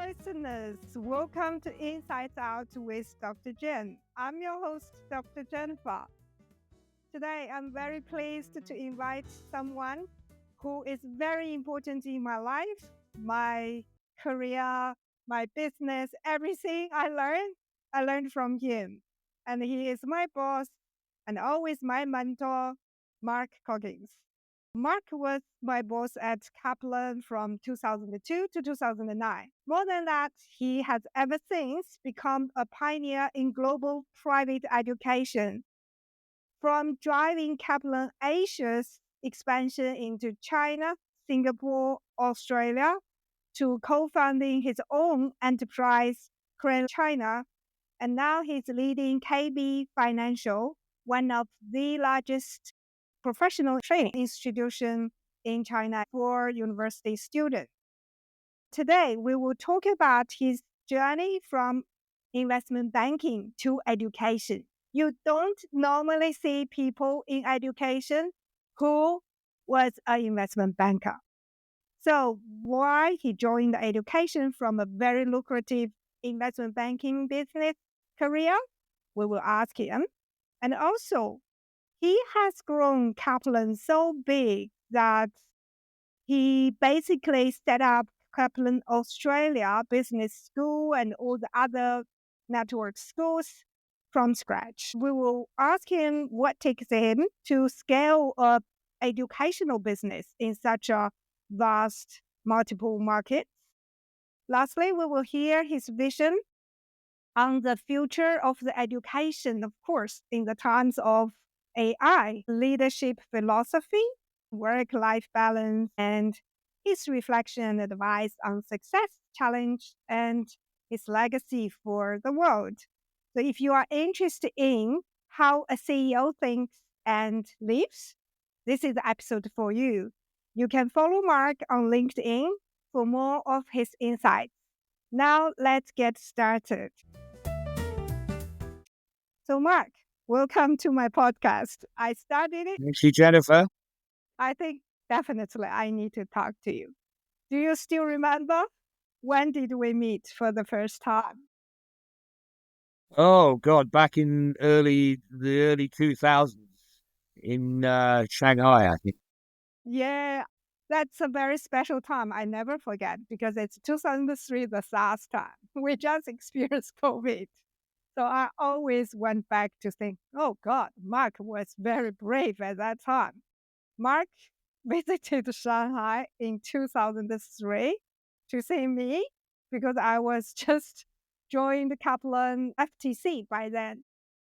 listeners. Welcome to InsightsOut with Dr. Jen. I'm your host, Dr. Jennifer. Today, I'm very pleased to invite someone who is very important in my life, my career, my business, everything I learned from him. And he is my boss and always my mentor, Mark Coggins. Mark was my boss at Kaplan from 2002 to 2009. More than that, he has ever since become a pioneer in global private education. From driving Kaplan Asia's expansion into China, Singapore, Australia, to co-founding his own enterprise, Cranleigh China, and now he's leading KB Financial, one of the largest professional training institutions in China for university students. Today, we will talk about his journey from investment banking to education. You don't normally see people in education who was an investment banker. So why he joined the education from a very lucrative investment banking business career, we will ask him. And also, he has grown Kaplan so big that he basically set up Kaplan Australia Business School and all the other network schools from scratch. We will ask him what takes him to scale up educational business in such a vast multiple markets. Lastly, we will hear his vision on the future of the education, of course, in the times of AI, leadership philosophy, work-life balance, and his reflection and advice on success, challenge, and his legacy for the world. So if you are interested in how a CEO thinks and lives, this is the episode for you. You can follow Mark on LinkedIn for more of his insights. Now let's get started. So Mark, welcome to my podcast. I started it. Thank you, Jennifer. I think definitely I need to talk to you. Do you still remember? When did we meet for the first time? Oh God, back in the early 2000s in Shanghai, I think. Yeah, that's a very special time. I never forget because it's 2003, the SARS time. We just experienced COVID. So I always went back to think, oh God, Mark was very brave at that time. Mark visited Shanghai in 2003 to see me because I was just joined Kaplan FTC by then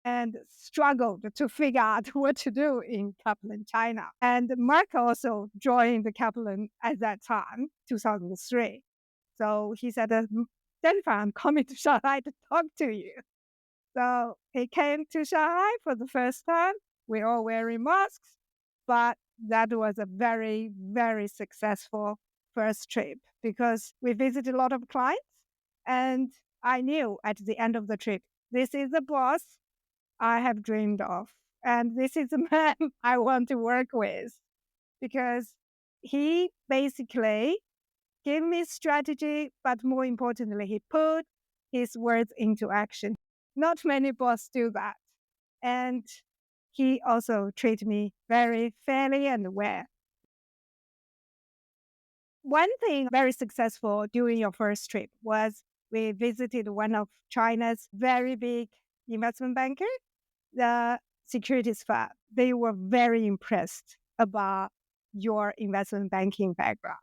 and struggled to figure out what to do in Kaplan China. And Mark also joined Kaplan at that time, 2003. So he said, Jennifer, I'm coming to Shanghai to talk to you. So he came to Shanghai for the first time. We all wearing masks, but that was a very, very successful first trip because we visited a lot of clients. And I knew at the end of the trip, this is the boss I have dreamed of. And this is the man I want to work with because he basically gave me strategy, but more importantly, he put his words into action. Not many bosses do that. And he also treated me very fairly and well. One thing very successful during your first trip was we visited one of China's very big investment banker, the securities firm. They were very impressed about your investment banking background.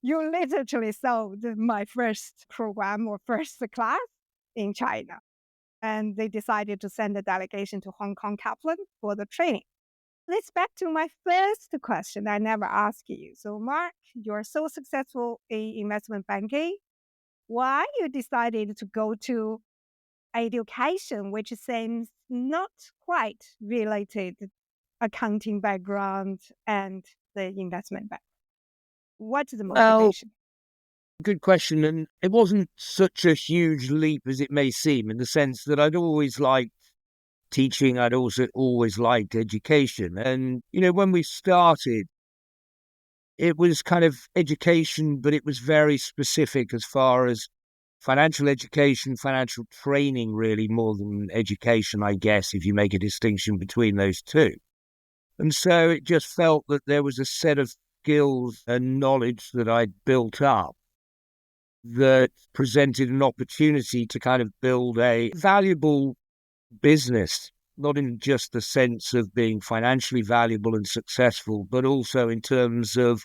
You literally sold my first program or first class in China. And they decided to send a delegation to Hong Kong Kaplan for the training. Let's back to my first question I never asked you. So Mark, you're so successful in investment banking. Why you decided to go to education, which seems not quite related accounting background and the investment background? What's the Well, motivation? good question. And it wasn't such a huge leap as it may seem, in the sense that I'd always liked teaching. I'd also always liked education. And, when we started, it was kind of education, but it was very specific as far as financial education, financial training, really more than education, I guess, if you make a distinction between those two. And so it just felt that there was a set of skills and knowledge that I'd built up that presented an opportunity to kind of build a valuable business, not in just the sense of being financially valuable and successful, but also in terms of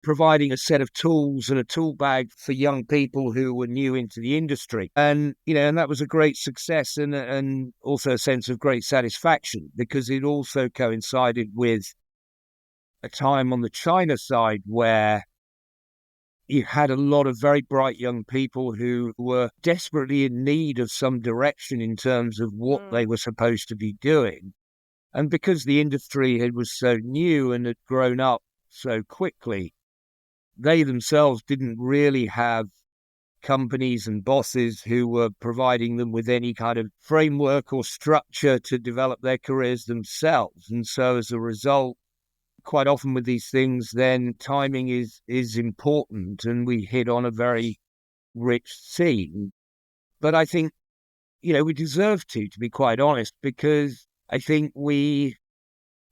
providing a set of tools and a tool bag for young people who were new into the industry. And, and that was a great success and also a sense of great satisfaction, because it also coincided with a time on the China side where you had a lot of very bright young people who were desperately in need of some direction in terms of what they were supposed to be doing. And because the industry was so new and had grown up so quickly, they themselves didn't really have companies and bosses who were providing them with any kind of framework or structure to develop their careers themselves. And so as a result, quite often with these things, then timing is important, and we hit on a very rich scene. But I think, we deserve to be quite honest, because I think we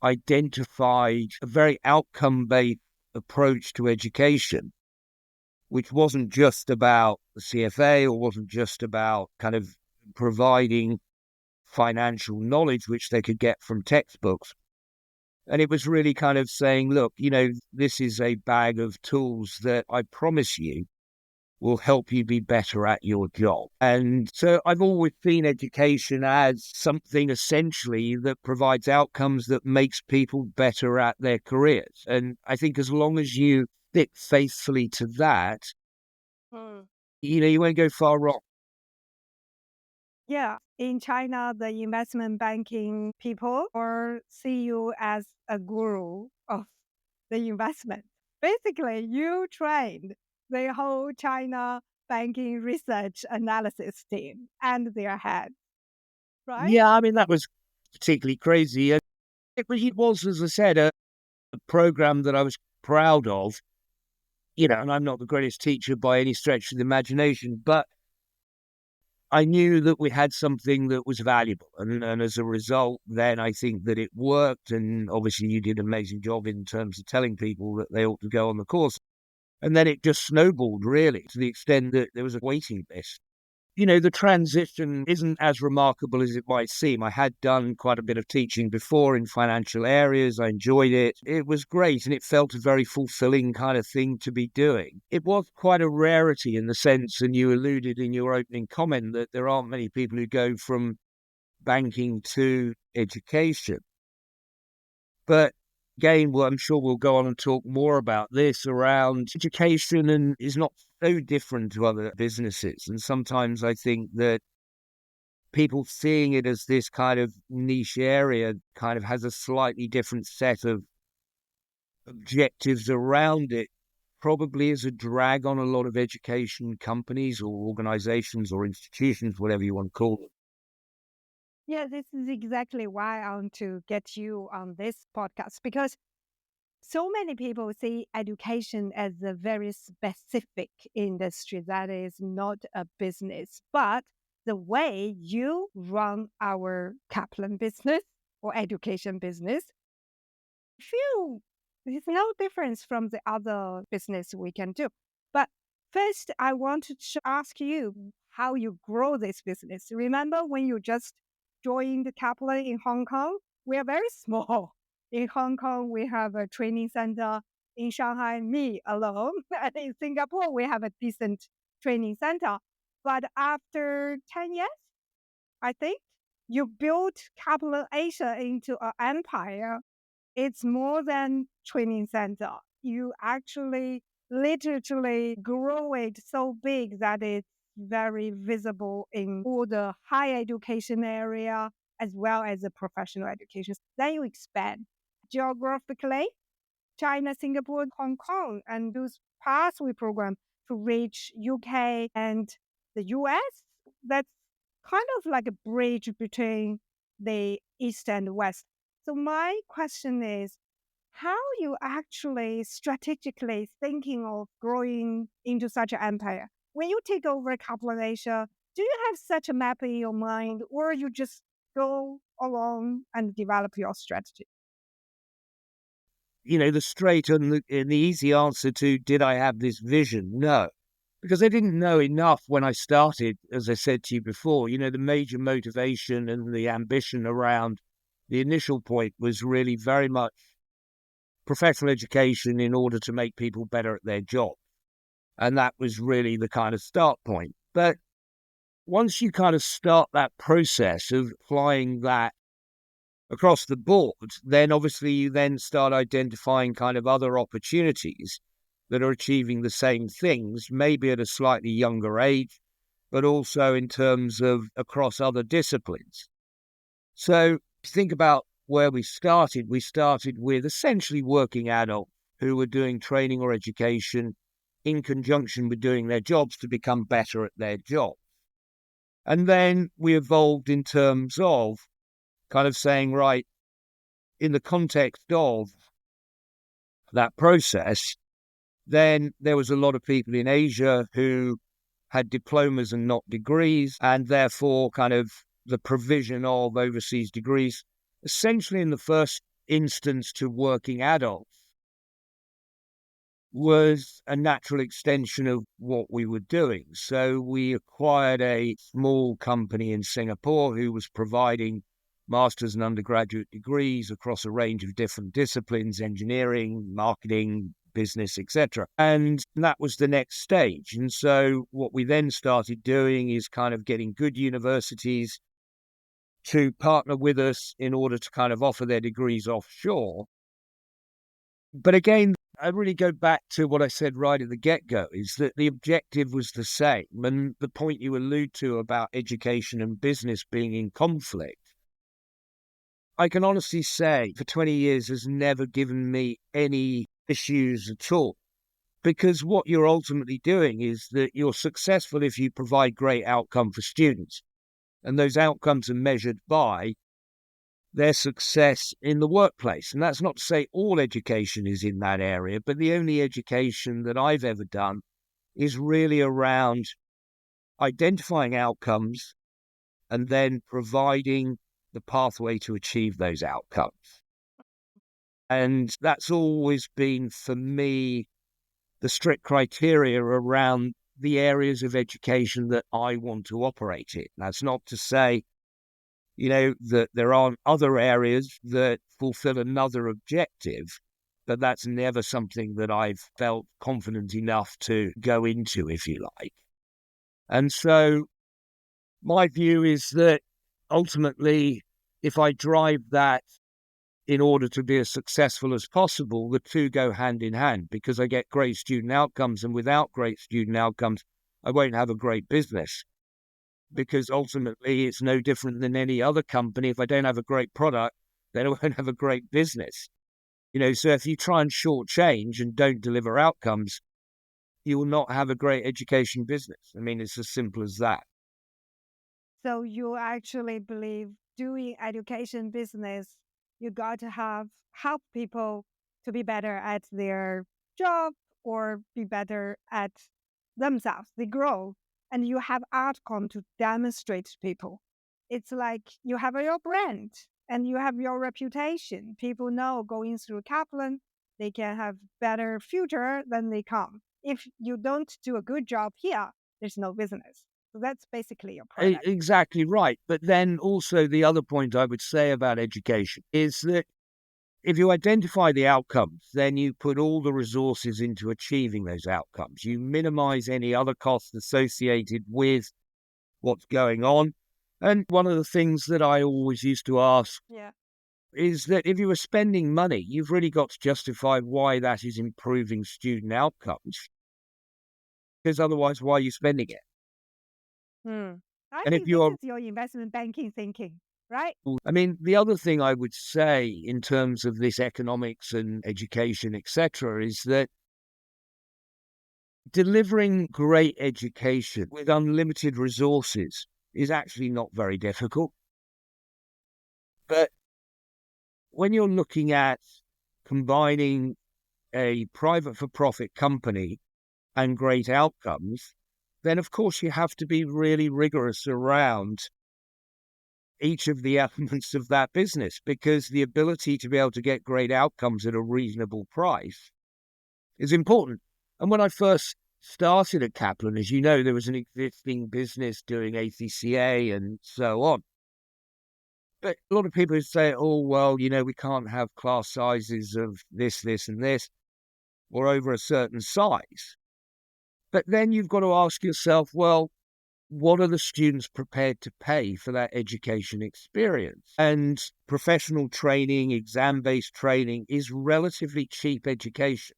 identified a very outcome-based approach to education, which wasn't just about the CFA or wasn't just about kind of providing financial knowledge, which they could get from textbooks. And it was really kind of saying, look, this is a bag of tools that I promise you will help you be better at your job. And so I've always seen education as something essentially that provides outcomes that makes people better at their careers. And I think as long as you stick faithfully to that, you won't go far wrong. Yeah. In China, the investment banking people or see you as a guru of the investment. Basically, you trained the whole China banking research analysis team and their head, right? Yeah, I mean, that was particularly crazy. And it was, as I said, a program that I was proud of, and I'm not the greatest teacher by any stretch of the imagination, but I knew that we had something that was valuable. And as a result, then I think that it worked. And obviously you did an amazing job in terms of telling people that they ought to go on the course. And then it just snowballed, really, to the extent that there was a waiting list. The transition isn't as remarkable as it might seem. I had done quite a bit of teaching before in financial areas. I enjoyed it. It was great, and it felt a very fulfilling kind of thing to be doing. It was quite a rarity in the sense, and you alluded in your opening comment, that there aren't many people who go from banking to education. But again, well, I'm sure we'll go on and talk more about this around education, and is not so different to other businesses. And sometimes I think that people seeing it as this kind of niche area kind of has a slightly different set of objectives around it, probably is a drag on a lot of education companies or organizations or institutions, whatever you want to call them. Yeah, this is exactly why I want to get you on this podcast, because so many people see education as a very specific industry that is not a business. But the way you run our Kaplan business or education business, I feel there's no difference from the other business we can do. But first, I wanted to ask you how you grow this business. Remember when you just joined Kaplan in Hong Kong? We are very small. In Hong Kong, we have a training center. In Shanghai, me alone. And in Singapore, we have a decent training center. But after 10 years, I think you built Kaplan Asia into an empire. It's more than training center. You actually literally grow it so big that it's very visible in all the higher education area as well as the professional education. Then you expand geographically, China, Singapore, Hong Kong, and those pathway program to reach UK and the US. That's kind of like a bridge between the East and West. So my question is, how you actually strategically thinking of growing into such an empire? when you take over Kaplan Asia, do you have such a map in your mind, or you just go along and develop your strategy? The straight and the easy answer to did I have this vision? No, because I didn't know enough when I started. As I said to you before, the major motivation and the ambition around the initial point was really very much professional education in order to make people better at their job. And that was really the kind of start point. But once you kind of start that process of applying that across the board, then obviously you then start identifying kind of other opportunities that are achieving the same things, maybe at a slightly younger age, but also in terms of across other disciplines. So think about where we started with essentially working adults who were doing training or education in conjunction with doing their jobs to become better at their job. And then we evolved in terms of kind of saying, right, in the context of that process, then there was a lot of people in Asia who had diplomas and not degrees, and therefore kind of the provision of overseas degrees, essentially in the first instance to working adults, was a natural extension of what we were doing. So we acquired a small company in Singapore who was providing master's and undergraduate degrees across a range of different disciplines, engineering, marketing, business, etc. And that was the next stage. And so what we then started doing is kind of getting good universities to partner with us in order to kind of offer their degrees offshore. But again, I really go back to what I said right at the get-go, is that the objective was the same. And the point you allude to about education and business being in conflict, I can honestly say for 20 years has never given me any issues at all. Because what you're ultimately doing is that you're successful if you provide great outcome for students. And those outcomes are measured by their success in the workplace. And that's not to say all education is in that area, but the only education that I've ever done is really around identifying outcomes and then providing the pathway to achieve those outcomes. And that's always been, for me, the strict criteria around the areas of education that I want to operate in. That's not to say that there aren't other areas that fulfill another objective, but that's never something that I've felt confident enough to go into, if you like. And so my view is that ultimately, if I drive that in order to be as successful as possible, the two go hand in hand, because I get great student outcomes, and without great student outcomes, I won't have a great business. Because ultimately it's no different than any other company. If I don't have a great product, then I won't have a great business. So if you try and shortchange and don't deliver outcomes, you will not have a great education business. I mean, it's as simple as that. So you actually believe doing education business, you got to help people to be better at their job or be better at themselves. They grow, and you have outcome to demonstrate to people. It's like you have your brand and you have your reputation. People know going through Kaplan, they can have better future than they come. If you don't do a good job here, there's no business. So that's basically your product. Exactly right. But then also the other point I would say about education is that if you identify the outcomes, then you put all the resources into achieving those outcomes. You minimize any other costs associated with what's going on. And one of the things that I always used to ask is that if you were spending money, you've really got to justify why that is improving student outcomes. Because otherwise, why are you spending it? I And if think this you're, is your investment banking thinking, right? I mean, the other thing I would say in terms of this economics and education, etc., is that delivering great education with unlimited resources is actually not very difficult. But when you're looking at combining a private for-profit company and great outcomes, then of course you have to be really rigorous around each of the elements of that business, because the ability to be able to get great outcomes at a reasonable price is important. And when I first started at Kaplan, as you know, there was an existing business doing ACCA and so on. But a lot of people say, oh, well, we can't have class sizes of this, and this, or over a certain size. But then you've got to ask yourself, well, what are the students prepared to pay for that education experience? And professional training, exam-based training is relatively cheap education.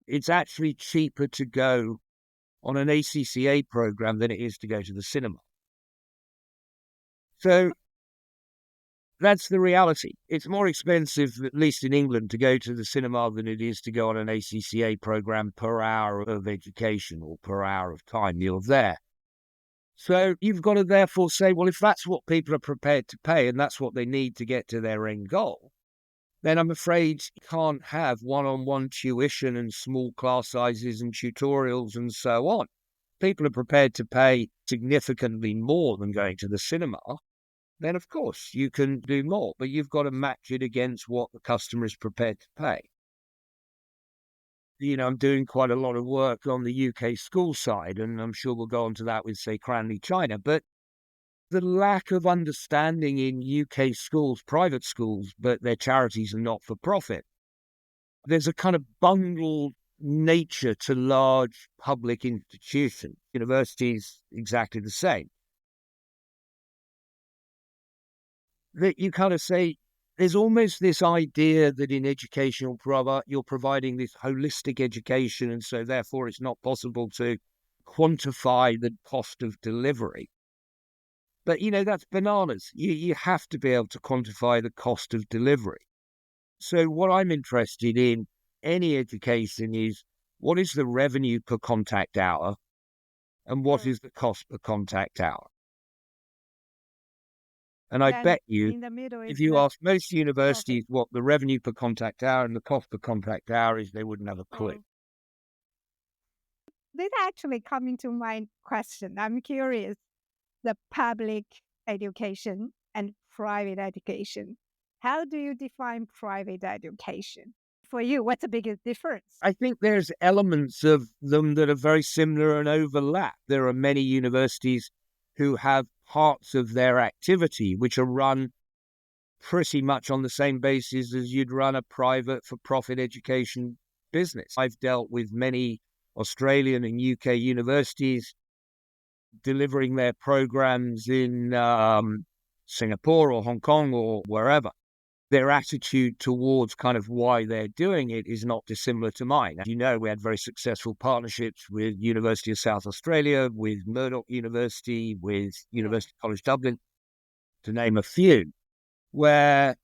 It's actually cheaper to go on an ACCA program than it is to go to the cinema. So that's the reality. It's more expensive, at least in England, to go to the cinema than it is to go on an ACCA program per hour of education or per hour of time you're there. So you've got to therefore say, well, if that's what people are prepared to pay and that's what they need to get to their end goal, then I'm afraid you can't have one-on-one tuition and small class sizes and tutorials and so on. People are prepared to pay significantly more than going to the cinema, then of course you can do more, but you've got to match it against what the customer is prepared to pay. I'm doing quite a lot of work on the UK school side, and I'm sure we'll go on to that with, say, Cranleigh China, but the lack of understanding in UK schools, private schools, but they're charities and not for profit. There's a kind of bundled nature to large public institutions. Universities, exactly the same. That you kind of say, there's almost this idea that in educational you're providing this holistic education, and so therefore it's not possible to quantify the cost of delivery. But, that's bananas. You have to be able to quantify the cost of delivery. So what I'm interested in any education is, what is the revenue per contact hour and what is the cost per contact hour? And I bet you, if you ask most universities what the revenue per contact hour and the cost per contact hour is, they wouldn't have a clue. This actually coming to my question. I'm curious, the public education and private education. How do you define private education? For you, what's the biggest difference? I think there's elements of them that are very similar and overlap. There are many universities who have parts of their activity which are run pretty much on the same basis as you'd run a private for-profit education business. I've dealt with many Australian and UK universities delivering their programs in Singapore or Hong Kong or wherever. Their attitude towards kind of why they're doing it is not dissimilar to mine. As you know, we had very successful partnerships with University of South Australia, with Murdoch University, with University College Dublin, to name a few, where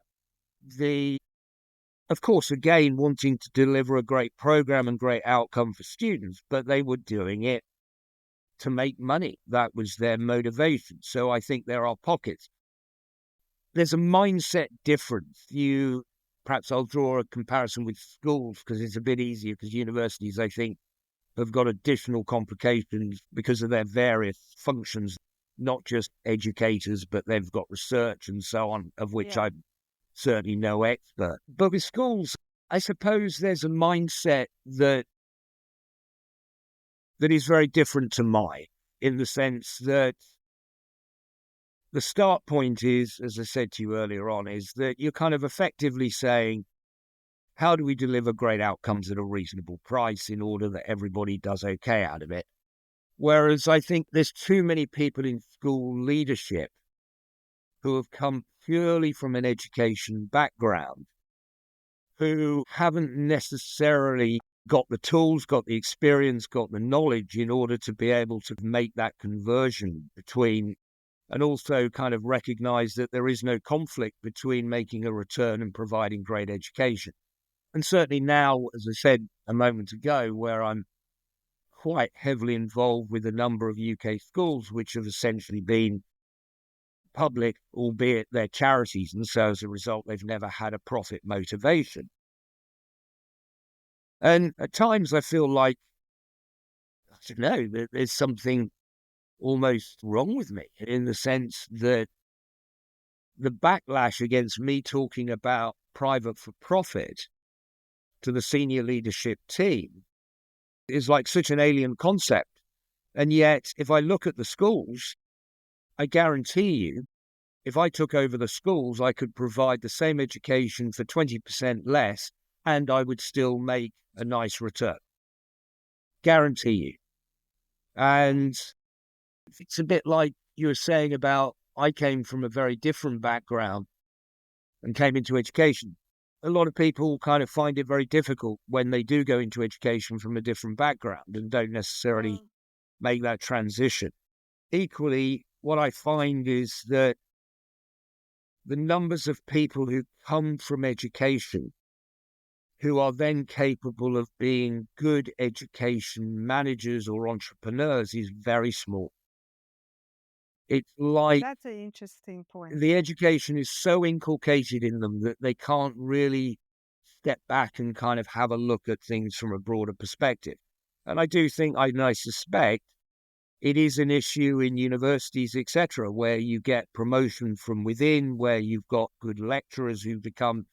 of course, again, wanting to deliver a great program and great outcome for students, but they were doing it to make money. That was their motivation. So I think there are pockets. There's a mindset difference. Perhaps I'll draw a comparison with schools because it's a bit easier, because universities, I think, have got additional complications because of their various functions, not just educators, but they've got research and so on, of which I'm certainly no expert. But with schools, I suppose there's a mindset that is very different to mine, in the sense that the start point is, as I said to you earlier on, is that you're kind of effectively saying, how do we deliver great outcomes at a reasonable price in order that everybody does okay out of it? Whereas I think there's too many people in school leadership who have come purely from an education background, who haven't necessarily got the tools, got the experience, got the knowledge in order to be able to make that conversion between, and also kind of recognize that there is no conflict between making a return and providing great education. And certainly now, as I said a moment ago, where I'm quite heavily involved with a number of UK schools, which have essentially been public, albeit they're charities, and so as a result, they've never had a profit motivation. And at times I feel like don't know, there's something almost wrong with me in the sense that the backlash against me talking about private for profit to the senior leadership team is like such an alien concept. And yet, if I look at the schools, I guarantee you, if I took over the schools, I could provide the same education for 20% less, and I would still make a nice return. Guarantee you. And it's a bit like you were saying about I came from a very different background and came into education. A lot of people kind of find it very difficult when they do go into education from a different background and don't necessarily make that transition. Equally, what I find is that the numbers of people who come from education who are then capable of being good education managers or entrepreneurs is very small. It's like That's an interesting point. the education is so inculcated in them that they can't really step back and kind of have a look at things from a broader perspective. And I do think, and I suspect, it is an issue in universities, etc., where you get promotion from within, where you've got good lecturers who become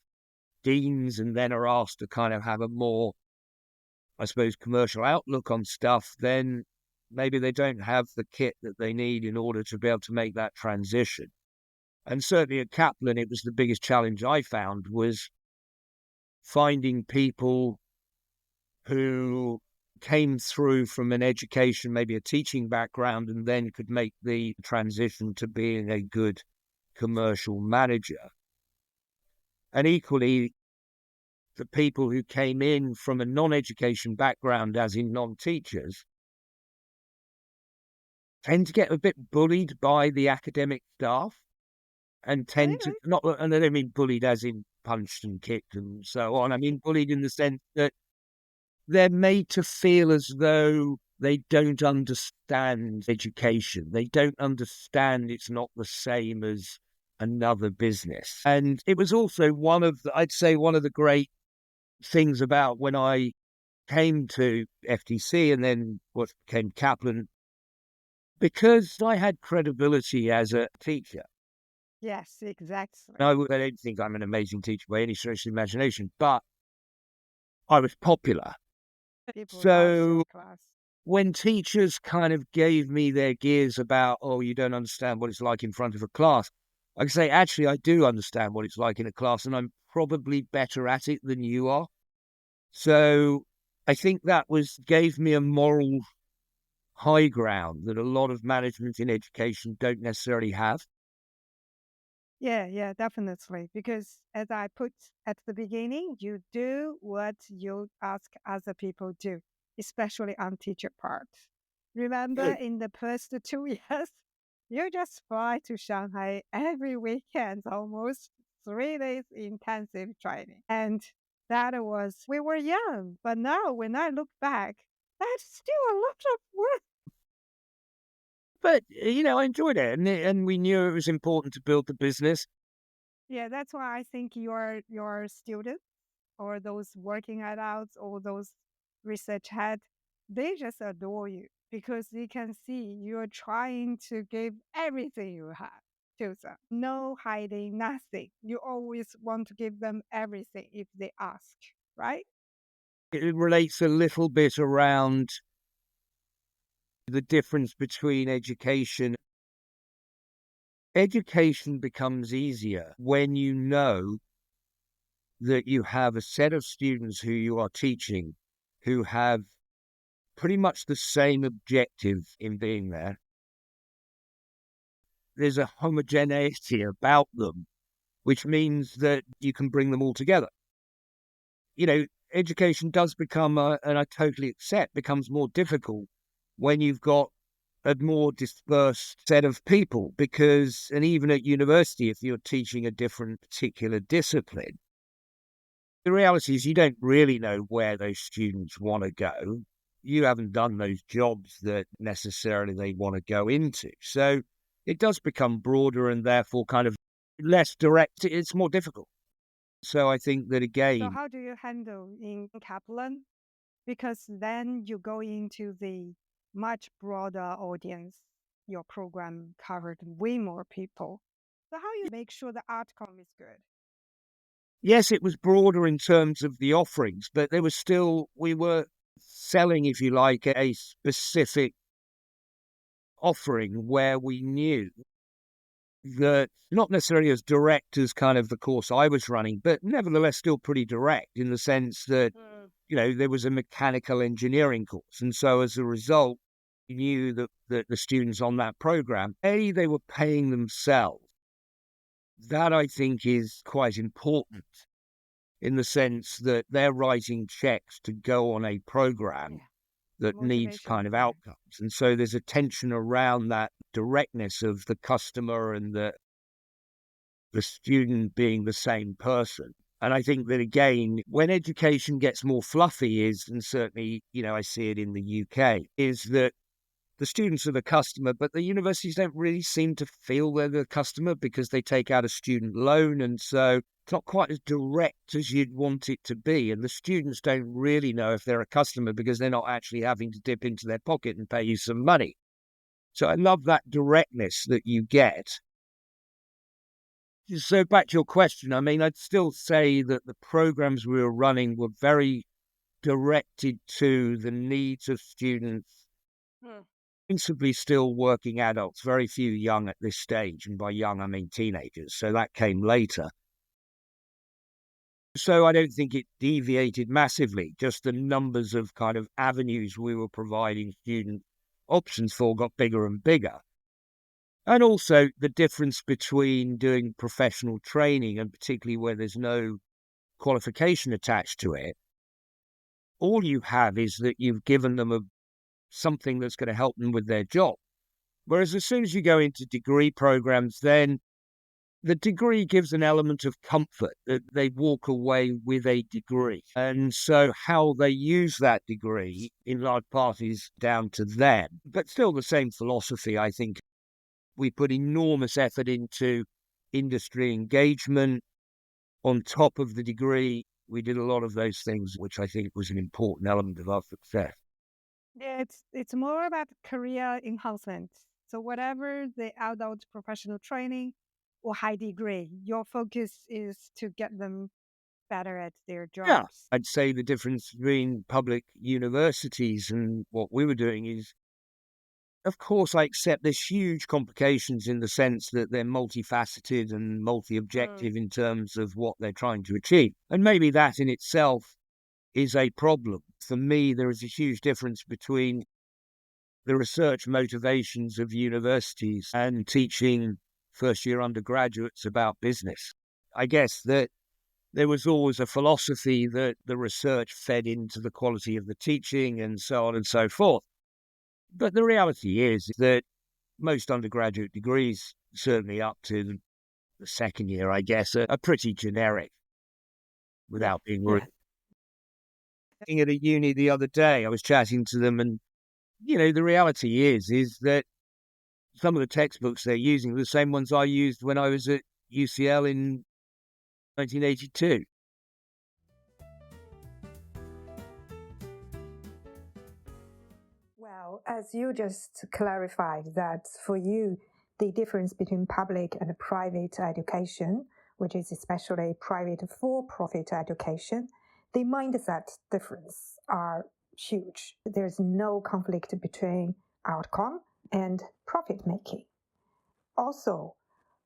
deans and then are asked to kind of have a more, I suppose, commercial outlook on stuff, then maybe they don't have the kit that they need in order to be able to make that transition. And certainly at Kaplan, it was the biggest challenge I found was finding people who came through from an education, maybe a teaching background, and then could make the transition to being a good commercial manager. And equally, the people who came in from a non-education background, as in non-teachers, tend to get a bit bullied by the academic staff and tend to Really? not, and I don't mean bullied as in punched and kicked and so on. I mean bullied in the sense that they're made to feel as though they don't understand education. They don't understand it's not the same as another business. And it was also I'd say one of the great things about when I came to FTC and then what became Kaplan, because I had credibility as a teacher. Yes, exactly. I don't think I'm an amazing teacher by any stretch of the imagination, but I was popular. People love So your class. when teachers kind of gave me their gears about, oh, you don't understand what it's like in front of a class, I can say, actually, I do understand what it's like in a class, and I'm probably better at it than you are. So I think that gave me a moral high ground that a lot of management in education don't necessarily have. Yeah, definitely. Because as I put at the beginning, you do what you ask other people do, especially on teacher part. Remember, Good. in the first 2 years, you just fly to Shanghai every weekend, almost 3 days intensive training. And we were young, but now when I look back, that's still a lot of work. But, I enjoyed it, and we knew it was important to build the business. Yeah, that's why I think your students or those working adults or those research head, they just adore you because they can see you're trying to give everything you have to them. No hiding, nothing. You always want to give them everything if they ask, right? It relates a little bit around the difference between education. Education becomes easier when you know that you have a set of students who you are teaching who have pretty much the same objective in being there. There's a homogeneity about them, which means that you can bring them all together. Education does become, and I totally accept, becomes more difficult when you've got a more dispersed set of people because, and even at university, if you're teaching a different particular discipline, the reality is you don't really know where those students want to go. You haven't done those jobs that necessarily they want to go into. So it does become broader and therefore kind of less direct. It's more difficult. So I think that So again, how do you handle in Kaplan? Because then you go into the much broader audience. Your program covered way more people. So how you make sure the outcome is good? Yes, it was broader in terms of the offerings, but there was still, we were selling, if you like, a specific offering where we knew that not necessarily as direct as kind of the course I was running, but nevertheless still pretty direct in the sense that, there was a mechanical engineering course. And so as a result, you knew that the students on that program, they were paying themselves. That I think is quite important in the sense that they're writing checks to go on a program that needs Motivation, kind of outcomes. And so there's a tension around that directness of the customer and the student being the same person. And I think that, again, when education gets more fluffy is, and certainly, I see it in the UK, is that the students are the customer, but the universities don't really seem to feel they're the customer because they take out a student loan. And so it's not quite as direct as you'd want it to be. And the students don't really know if they're a customer because they're not actually having to dip into their pocket and pay you some money. So I love that directness that you get. So back to your question, I mean, I'd still say that the programs we were running were very directed to the needs of students, principally still working adults, very few young at this stage. And by young, I mean teenagers. So that came later. So I don't think it deviated massively. Just the numbers of kind of avenues we were providing student options for got bigger and bigger. And also the difference between doing professional training and particularly where there's no qualification attached to it. All you have is that you've given them something that's going to help them with their job. Whereas as soon as you go into degree programs, then the degree gives an element of comfort that they walk away with a degree. And so how they use that degree in large part is down to them. But still the same philosophy, I think. We put enormous effort into industry engagement. On top of the degree, we did a lot of those things, which I think was an important element of our success. Yeah, it's more about career enhancement. So whatever the adult professional training or high degree, your focus is to get them better at their Yeah, jobs. I'd say the difference between public universities and what we were doing is, of course, I accept there's huge complications in the sense that they're multifaceted and multi-objective in terms of what they're trying to achieve. And maybe that in itself is a problem. For me, there is a huge difference between the research motivations of universities and teaching first-year undergraduates about business. I guess that there was always a philosophy that the research fed into the quality of the teaching and so on and so forth. But the reality is that most undergraduate degrees, certainly up to the second year, I guess, are pretty generic without being rude. At a uni the other day, I was chatting to them and, the reality is that some of the textbooks they're using are the same ones I used when I was at UCL in 1982. Well, as you just clarified that for you, the difference between public and private education, which is especially private for-profit education, the mindset difference are huge. There's no conflict between outcome and profit making. Also,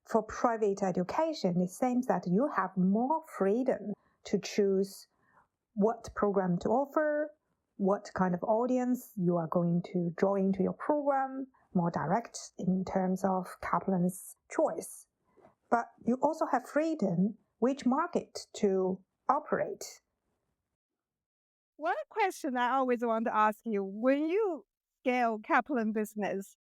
for private education, it seems that you have more freedom to choose what program to offer, what kind of audience you are going to draw into your program, more direct in terms of Kaplan's choice. But you also have freedom which market to operate. One question I always want to ask you, when you scale Kaplan business,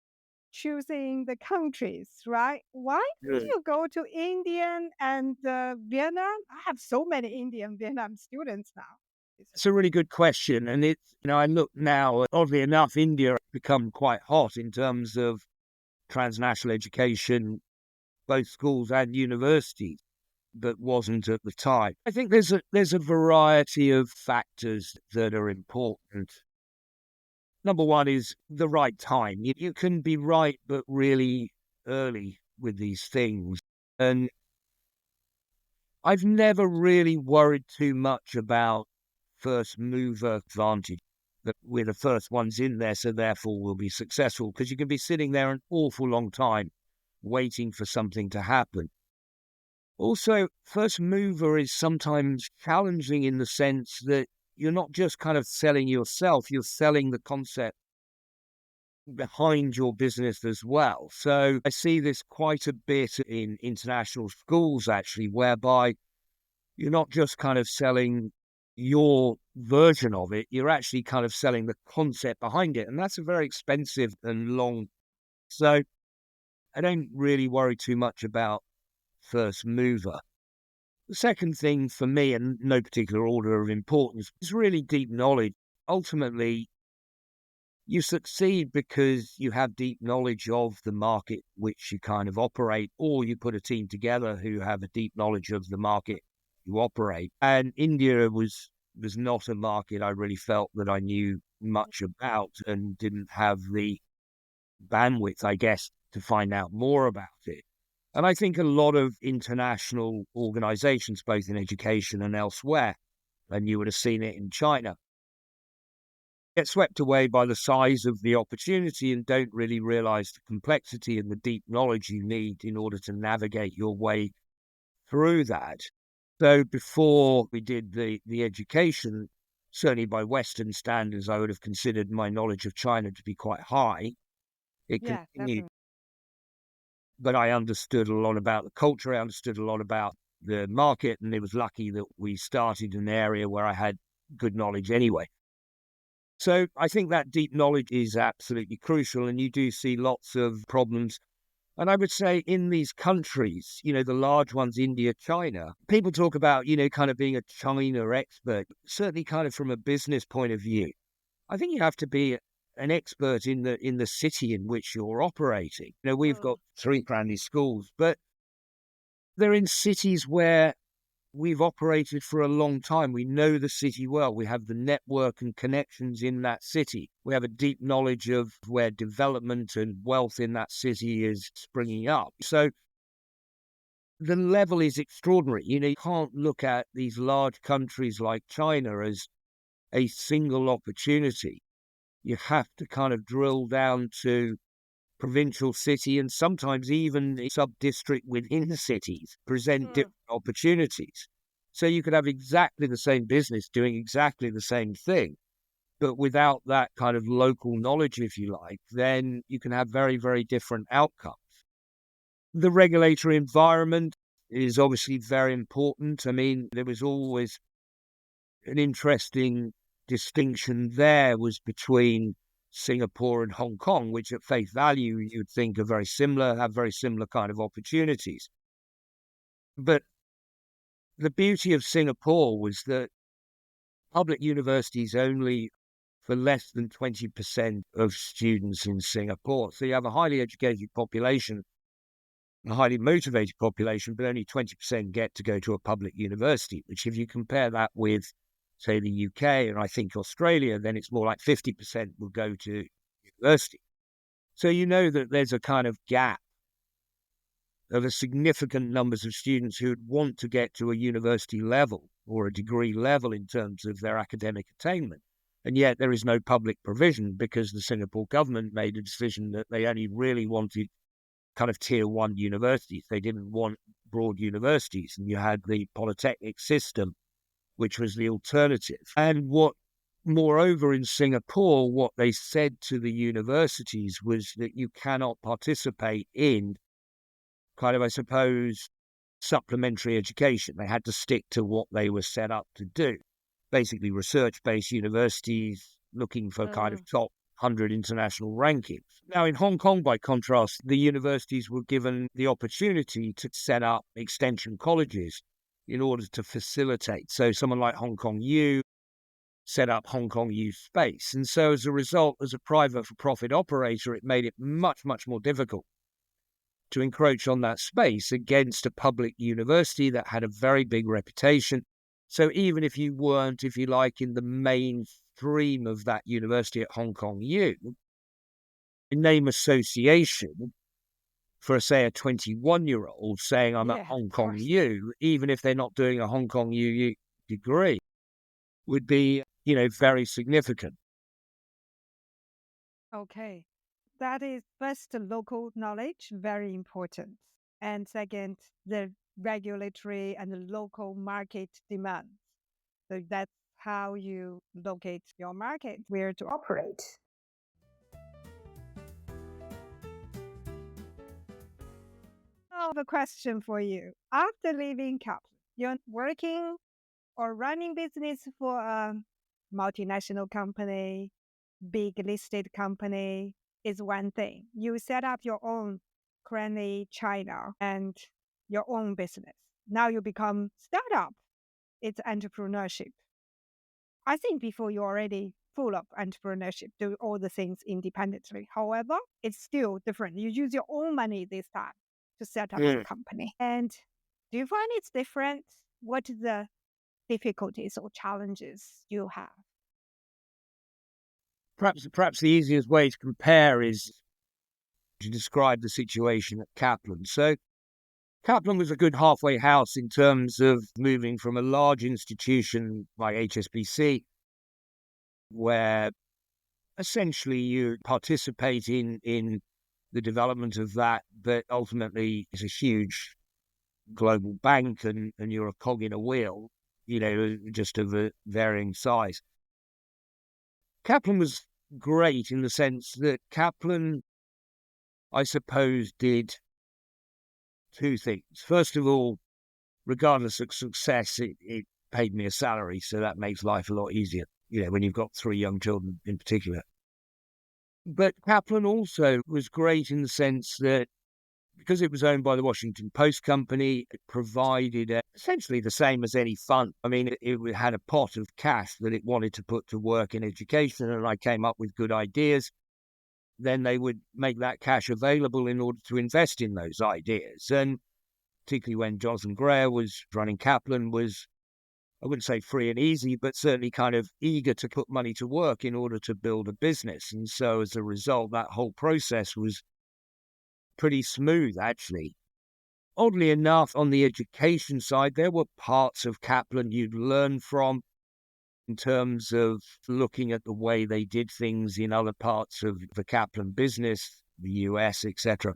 choosing the countries, right? Why did you go to India and Vietnam? I have so many Indian Vietnam students now. It's a really good question. And I look now, oddly enough, India has become quite hot in terms of transnational education, both schools and universities, but wasn't at the time. I think there's a variety of factors that are important. Number one is the right time. You can be right, but really early with these things. And I've never really worried too much about first mover advantage, that we're the first ones in there, so therefore we'll be successful, because you can be sitting there an awful long time waiting for something to happen. Also, first mover is sometimes challenging in the sense that you're not just kind of selling yourself, you're selling the concept behind your business as well. So I see this quite a bit in international schools, actually, whereby you're not just kind of selling your version of it, you're actually kind of selling the concept behind it. And that's a very expensive and long. So I don't really worry too much about first mover. The second thing for me, and no particular order of importance, is really deep knowledge. Ultimately, you succeed because you have deep knowledge of the market which you kind of operate, or you put a team together who have a deep knowledge of the market you operate. And India was not a market I really felt that I knew much about, and didn't have the bandwidth, I guess, to find out more about it. And I think a lot of international organizations, both in education and elsewhere, and you would have seen it in China, get swept away by the size of the opportunity and don't really realize the complexity and the deep knowledge you need in order to navigate your way through that. So before we did the education, certainly by Western standards, I would have considered my knowledge of China to be quite high. It Yeah, continued, definitely. but I understood a lot about the culture. I understood a lot about the market, and it was lucky that we started in an area where I had good knowledge anyway. So I think that deep knowledge is absolutely crucial, and you do see lots of problems. And I would say in these countries, the large ones, India, China, people talk about, kind of being a China expert, certainly kind of from a business point of view. I think you have to be an expert in the city in which you're operating. We've got 3 Cranleigh schools, but they're in cities where we've operated for a long time. We know the city well. We have the network and connections in that city. We have a deep knowledge of where development and wealth in that city is springing up. So the level is extraordinary. You can't look at these large countries like China as a single opportunity. You have to kind of drill down to provincial city, and sometimes even a sub-district within the cities present different opportunities. So you could have exactly the same business doing exactly the same thing, but without that kind of local knowledge, if you like, then you can have very, very different outcomes. The regulatory environment is obviously very important. I mean, there was always an interesting distinction there was between Singapore and Hong Kong, which at face value you'd think are very similar, have very similar kind of opportunities. But the beauty of Singapore was that public universities only for less than 20% of students in Singapore. So you have a highly educated population, a highly motivated population, but only 20% get to go to a public university, which if you compare that with, say, the UK and I think Australia, then it's more like 50% will go to university. So you know that there's a kind of gap of a significant numbers of students who would want to get to a university level or a degree level in terms of their academic attainment. And yet there is no public provision because the Singapore government made a decision that they only really wanted kind of tier 1 universities. They didn't want broad universities, and you had the polytechnic system, which was the alternative. And moreover, in Singapore, what they said to the universities was that you cannot participate in kind of, I suppose, supplementary education. They had to stick to what they were set up to do. Basically, research-based universities looking for kind of top 100 international rankings. Now, in Hong Kong, by contrast, the universities were given the opportunity to set up extension colleges in order to facilitate. So someone like Hong Kong U set up Hong Kong U Space. And so as a result, as a private for-profit operator, it made it much, much more difficult to encroach on that space against a public university that had a very big reputation. So even if you weren't, if you like, in the main stream of that university at Hong Kong U, a name association for, say, a 21-year-old saying I'm at Hong Kong U, even if they're not doing a Hong Kong U degree, would be, very significant. Okay. That is first, the local knowledge, very important. And second, the regulatory and the local market demand. So that's how you locate your market, where to operate. I have a question for you. After leaving Kaplan, you're working or running business for a multinational company, big listed company is one thing. You set up your own Cranleigh China and your own business. Now you become startup. It's entrepreneurship. I think before you're already full of entrepreneurship, do all the things independently. However, it's still different. You use your own money this time to set up the company. And do you find it's different? What are the difficulties or challenges you have? Perhaps the easiest way to compare is to describe the situation at Kaplan. So Kaplan was a good halfway house in terms of moving from a large institution like HSBC, where essentially you participate in the development of that, but ultimately it's a huge global bank and you're a cog in a wheel, just of a varying size. Kaplan was great in the sense that Kaplan, I suppose, did two things. First of all, regardless of success, it paid me a salary, so that makes life a lot easier, when you've got 3 young children in particular. But Kaplan also was great in the sense that because it was owned by the Washington Post Company, it provided essentially the same as any fund. I mean, it had a pot of cash that it wanted to put to work in education, and I came up with good ideas. Then they would make that cash available in order to invest in those ideas. And particularly when Jonathan Greer was running Kaplan, was, I wouldn't say free and easy, but certainly kind of eager to put money to work in order to build a business. And so as a result, that whole process was pretty smooth, actually. Oddly enough, on the education side, there were parts of Kaplan you'd learn from in terms of looking at the way they did things in other parts of the Kaplan business, the US, etc.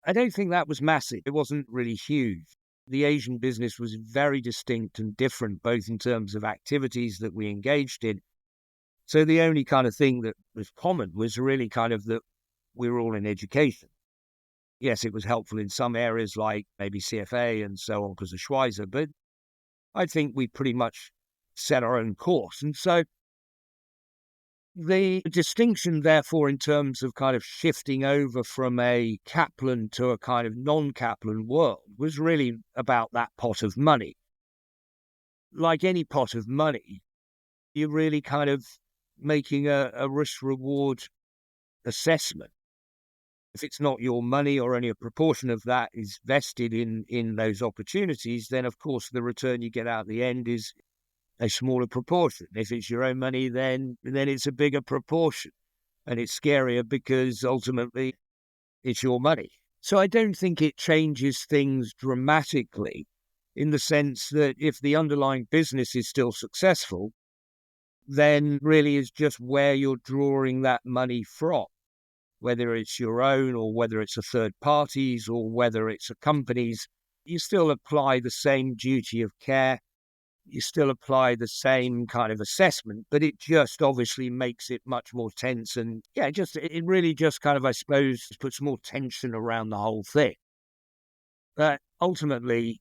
I don't think that was massive. It wasn't really huge. The Asian business was very distinct and different, both in terms of activities that we engaged in. So the only kind of thing that was common was really kind of that we were all in education. Yes, it was helpful in some areas like maybe CFA and so on because of Schweizer, but I think we pretty much set our own course. And so the distinction, therefore, in terms of kind of shifting over from a Kaplan to a kind of non-Kaplan world was really about that pot of money. Like any pot of money, you're really kind of making a risk-reward assessment. If it's not your money or only a proportion of that is vested in those opportunities, then of course the return you get out at the end is a smaller proportion. If it's your own money, then it's a bigger proportion. And it's scarier because ultimately it's your money. So I don't think it changes things dramatically in the sense that if the underlying business is still successful, then really is just where you're drawing that money from. Whether it's your own or whether it's a third party's or whether it's a company's, you still apply the same duty of care. You still apply the same kind of assessment, but it just obviously makes it much more tense. And it really just kind of, I suppose, puts more tension around the whole thing. But ultimately,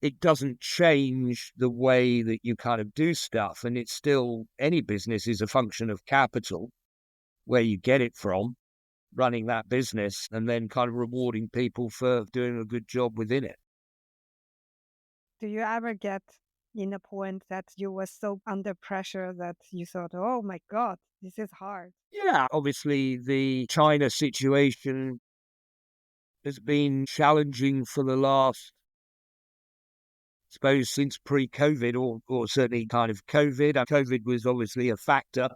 it doesn't change the way that you kind of do stuff. And it's still, any business is a function of capital, where you get it from, running that business, and then kind of rewarding people for doing a good job within it. Do you ever get in a point that you were so under pressure that you thought, oh my God, this is hard? Yeah, obviously the China situation has been challenging for the last suppose since pre-COVID or certainly kind of COVID. COVID was obviously a factor.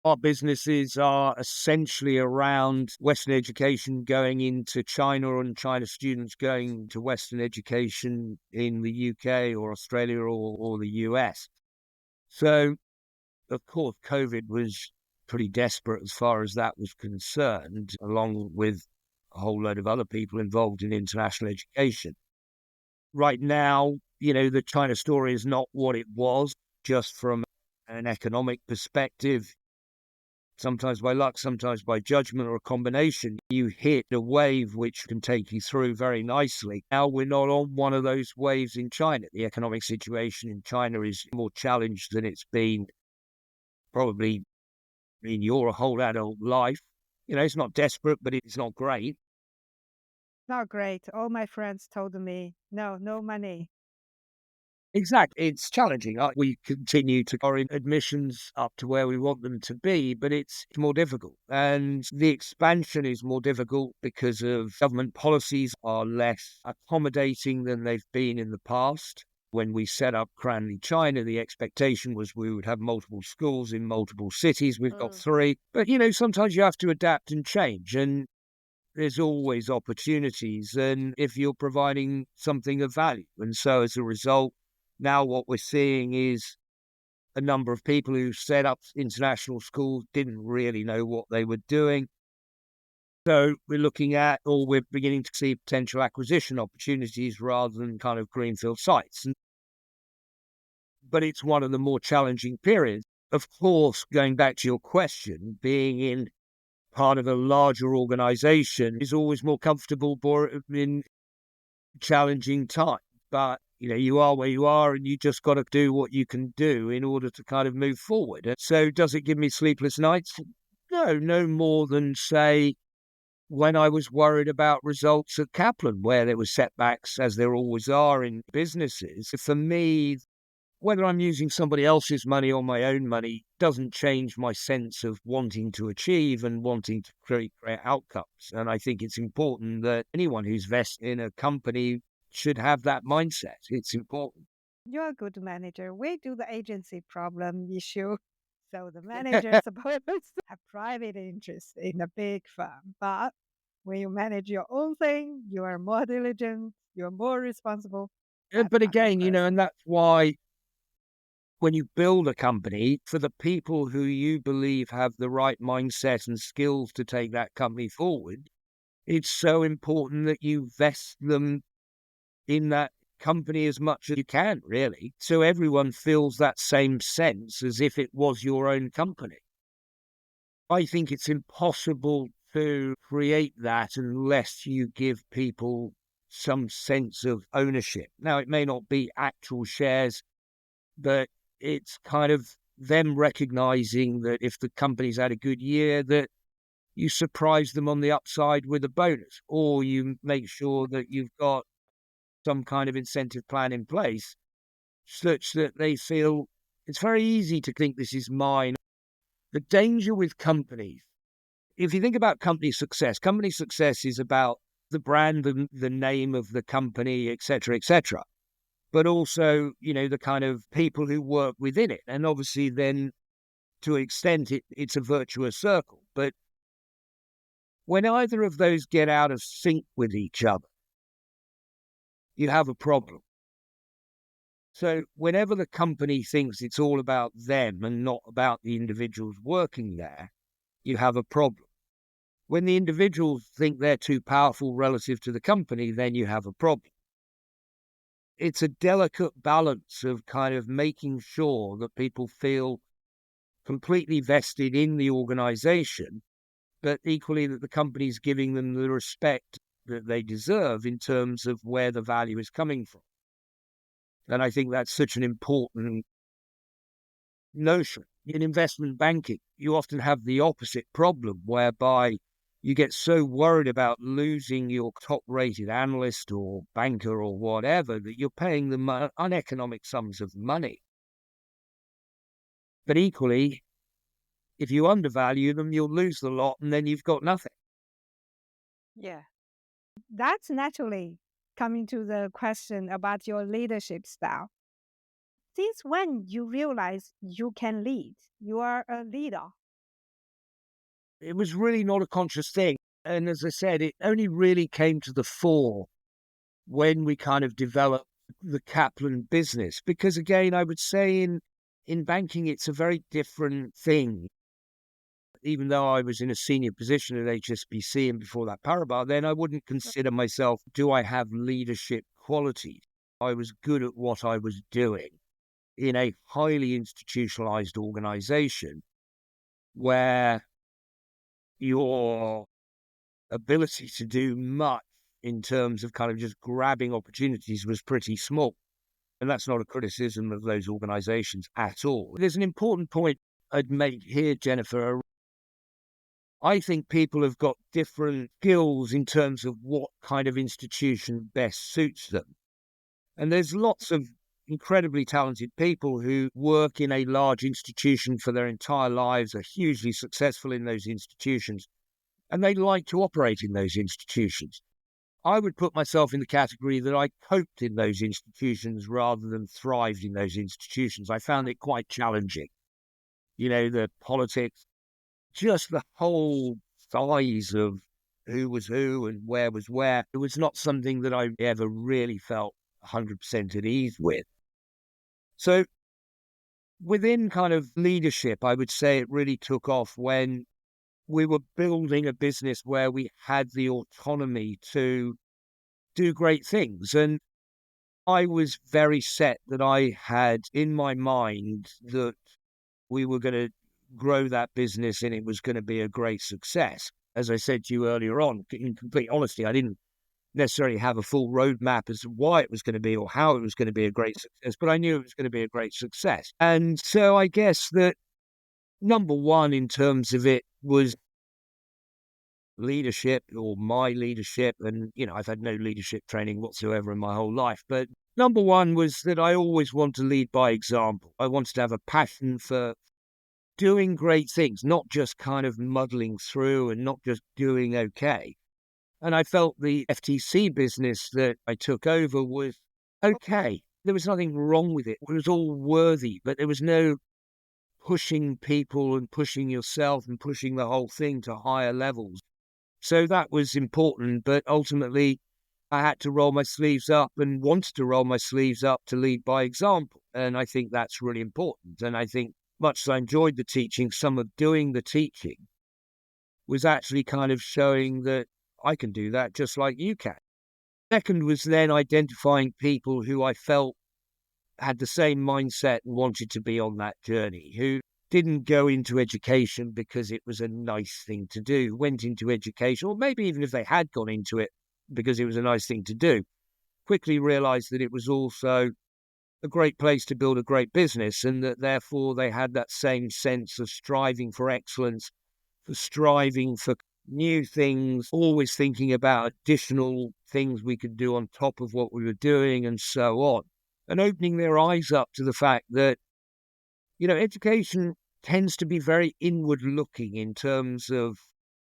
Our businesses are essentially around Western education going into China and China students going to Western education in the UK or Australia or the US. So, of course, COVID was pretty desperate as far as that was concerned, along with a whole load of other people involved in international education. Right now, the China story is not what it was, just from an economic perspective. Sometimes by luck, sometimes by judgment or a combination, you hit a wave which can take you through very nicely. Now we're not on one of those waves in China. The economic situation in China is more challenged than it's been probably in your whole adult life. It's not desperate, but it's not great. Not great. All my friends told me, no money. Exactly. It's challenging. We continue to our admissions up to where we want them to be, but it's more difficult. And the expansion is more difficult because of government policies are less accommodating than they've been in the past. When we set up Cranleigh China, the expectation was we would have multiple schools in multiple cities. We've got 3. But, sometimes you have to adapt and change. And there's always opportunities. And if you're providing something of value. And so as a result, now what we're seeing is a number of people who set up international schools didn't really know what they were doing. So we're looking at, or we're beginning to see potential acquisition opportunities rather than kind of greenfield sites. But it's one of the more challenging periods. Of course, going back to your question, being in part of a larger organization is always more comfortable in challenging times. But you are where you are and you just got to do what you can do in order to kind of move forward. And so does it give me sleepless nights? No more than, say, when I was worried about results at Kaplan, where there were setbacks, as there always are in businesses. For me, whether I'm using somebody else's money or my own money doesn't change my sense of wanting to achieve and wanting to create outcomes. And I think it's important that anyone who's vested in a company should have that mindset. It's important. You're a good manager. We do the agency problem issue. So the manager is supposed to have private interest in a big firm. But when you manage your own thing, you are more diligent, you're more responsible. But again, and that's why when you build a company, for the people who you believe have the right mindset and skills to take that company forward, it's so important that you vest them in that company as much as you can, really. So everyone feels that same sense as if it was your own company. I think it's impossible to create that unless you give people some sense of ownership. Now, it may not be actual shares, but it's kind of them recognizing that if the company's had a good year, that you surprise them on the upside with a bonus, or you make sure that you've got some kind of incentive plan in place such that they feel it's very easy to think this is mine. The danger with companies, if you think about company success is about the brand, the name of the company, etc., etc. But also, the kind of people who work within it. And obviously then, to an extent, it's a virtuous circle. But when either of those get out of sync with each other, you have a problem. So whenever the company thinks it's all about them and not about the individuals working there, you have a problem. When the individuals think they're too powerful relative to the company, then you have a problem. It's a delicate balance of kind of making sure that people feel completely vested in the organization, but equally that the company's giving them the respect that they deserve in terms of where the value is coming from. And I think that's such an important notion. In investment banking, you often have the opposite problem, whereby you get so worried about losing your top-rated analyst or banker or whatever that you're paying them uneconomic sums of money. But equally, if you undervalue them, you'll lose the lot and then you've got nothing. Yeah. That's naturally coming to the question about your leadership style. Since when you realize you can lead, you are a leader? It was really not a conscious thing. And as I said, it only really came to the fore when we kind of developed the Kaplan business. Because again, I would say in banking, it's a very different thing. Even though I was in a senior position at HSBC and before that Paribas, then I wouldn't consider myself, do I have leadership qualities? I was good at what I was doing in a highly institutionalized organization where your ability to do much in terms of kind of just grabbing opportunities was pretty small. And that's not a criticism of those organizations at all. There's an important point I'd make here, Jennifer. I think people have got different skills in terms of what kind of institution best suits them. And there's lots of incredibly talented people who work in a large institution for their entire lives, are hugely successful in those institutions, and they like to operate in those institutions. I would put myself in the category that I coped in those institutions rather than thrived in those institutions. I found it quite challenging. The politics, just the whole size of who was who and where was where. It was not something that I ever really felt 100% at ease with. So within kind of leadership, I would say it really took off when we were building a business where we had the autonomy to do great things. And I was very set that I had in my mind that we were going to grow that business and it was going to be a great success. As I said to you earlier on, in complete honesty, I didn't necessarily have a full roadmap as to why it was going to be or how it was going to be a great success, but I knew it was going to be a great success. And so I guess that number one in terms of it was leadership, or my leadership. And, I've had no leadership training whatsoever in my whole life. But number one was that I always want to lead by example. I wanted to have a passion for doing great things, not just kind of muddling through and not just doing okay. And I felt the FTC business that I took over was okay. There was nothing wrong with it. It was all worthy, but there was no pushing people and pushing yourself and pushing the whole thing to higher levels. So that was important, but ultimately I had to roll my sleeves up and wanted to roll my sleeves up to lead by example. And I think that's really important. And I think much as I enjoyed the teaching, some of doing the teaching was actually kind of showing that I can do that just like you can. Second was then identifying people who I felt had the same mindset and wanted to be on that journey, who didn't go into education because it was a nice thing to do, went into education, or maybe even if they had gone into it because it was a nice thing to do, quickly realized that it was also a great place to build a great business, and that therefore they had that same sense of striving for excellence, for striving for new things, always thinking about additional things we could do on top of what we were doing and so on, and opening their eyes up to the fact that, education tends to be very inward looking in terms of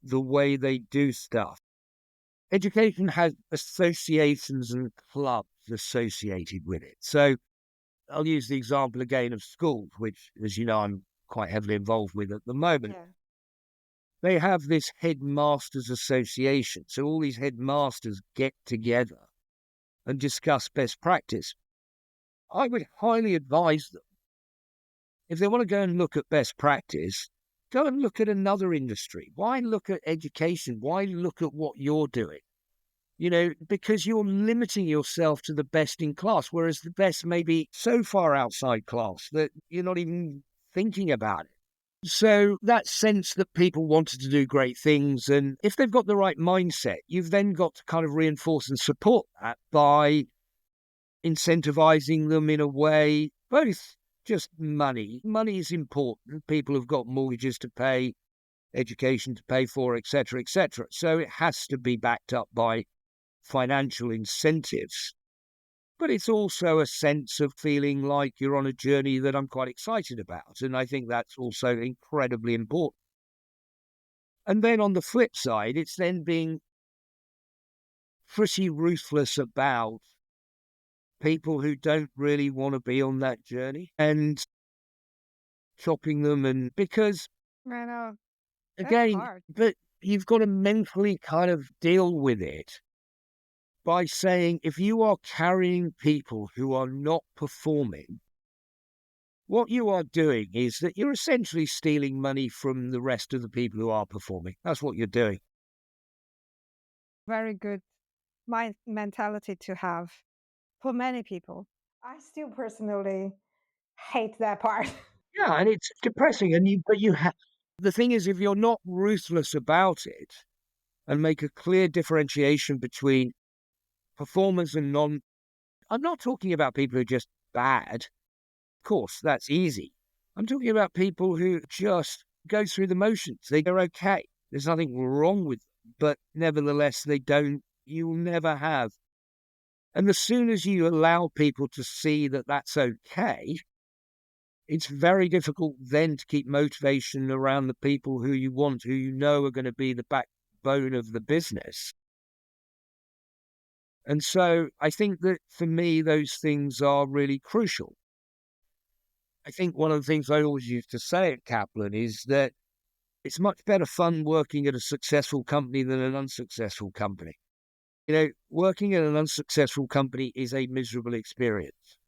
the way they do stuff. Education has associations and clubs associated with it. So I'll use the example again of schools, which, as you know, I'm quite heavily involved with at the moment. Yeah. They have this headmasters association. So all these headmasters get together and discuss best practice. I would highly advise them, if they want to go and look at best practice, go and look at another industry. Why look at education? Why look at what you're doing? Because you're limiting yourself to the best in class, whereas the best may be so far outside class that you're not even thinking about it. So that sense that people wanted to do great things, and if they've got the right mindset, you've then got to kind of reinforce and support that by incentivizing them in a way, both just money. Money is important. People have got mortgages to pay, education to pay for, etc., etc. So it has to be backed up by financial incentives, but it's also a sense of feeling like you're on a journey that I'm quite excited about. And I think that's also incredibly important. And then on the flip side, it's then being pretty ruthless about people who don't really want to be on that journey and chopping them. And because, I know. That's again, hard. but you've got to mentally kind of deal with it by saying, if you are carrying people who are not performing, what you are doing is that you're essentially stealing money from the rest of the people who are performing. That's what you're doing. Very good mentality to have for many people. I still personally hate that part. Yeah, and it's depressing. But you have, the thing is, if you're not ruthless about it and make a clear differentiation between performers and non, I'm not talking about people who are just bad. Of course, that's easy. I'm talking about people who just go through the motions. They're okay. There's nothing wrong with them, but nevertheless, you'll never have. And as soon as you allow people to see that that's okay, it's very difficult then to keep motivation around the people who you want, who you know are going to be the backbone of the business. And so I think that for me, those things are really crucial. I think one of the things I always used to say at Kaplan is that it's much better fun working at a successful company than an unsuccessful company. Working at an unsuccessful company is a miserable experience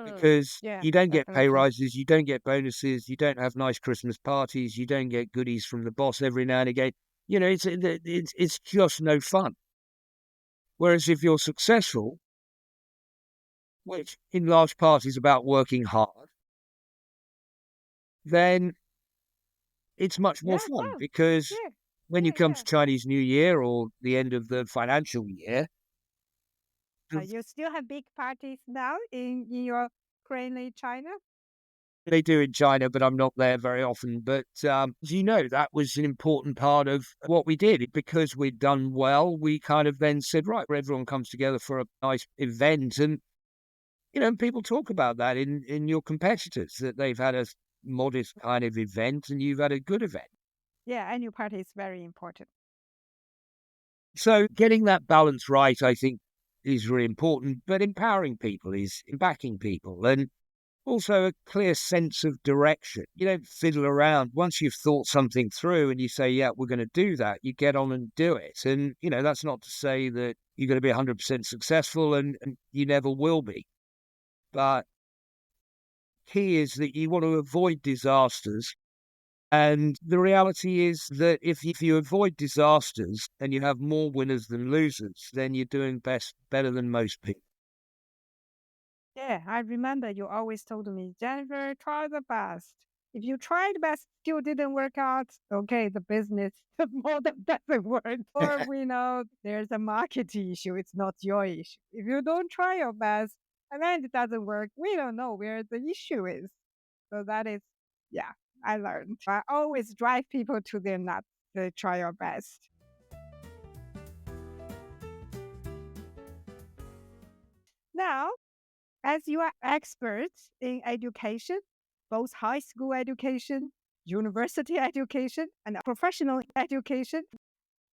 because Yeah, you don't get pay definitely. rises, you don't get bonuses, you don't have nice Christmas parties, you don't get goodies from the boss every now and again. It's just no fun. Whereas if you're successful, which in large part is about working hard, then it's much more Yeah, fun fun. because Yeah, when you yeah, come yeah. to Chinese New Year or the end of the financial year, You still have big parties now in your Cranleigh China? they do in China, but I'm not there very often. But that was an important part of what we did. Because we'd done well, we kind of then said, right, everyone comes together for a nice event. And, people talk about that in your competitors, that they've had a modest kind of event and you've had a good event. Yeah, annual party is very important. So getting that balance right, I think, is really important. But empowering people is backing people. And also a clear sense of direction. You don't fiddle around. Once you've thought something through and you say, yeah, we're going to do that, you get on and do it. And, that's not to say that you're going to be 100% successful and you never will be. But key is that you want to avoid disasters. And the reality is that if you avoid disasters and you have more winners than losers, then you're doing better than most people. Yeah, I remember you always told me, Jennifer, try the best. If you try the best, still didn't work out, okay, the business the model doesn't work. Or we know there's a market issue, it's not your issue. If you don't try your best and then it doesn't work, we don't know where the issue is. So that is, yeah, I learned. I always drive people to their nuts to try your best. Now, as you are experts in education, both high school education, university education, and professional education,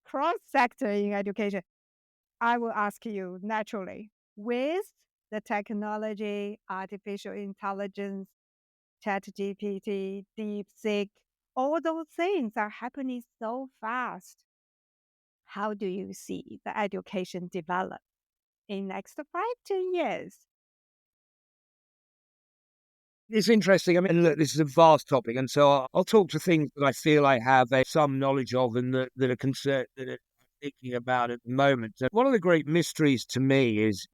cross sector in education, I will ask you naturally with the technology, artificial intelligence, ChatGPT, DeepSeek, all those things are happening so fast. How do you see the education develop in next 5 to 10 years? It's interesting. I mean, look, this is a vast topic, and so I'll talk to things that I feel I have some knowledge of and that are concerned, that I'm thinking about at the moment. And one of the great mysteries to me is,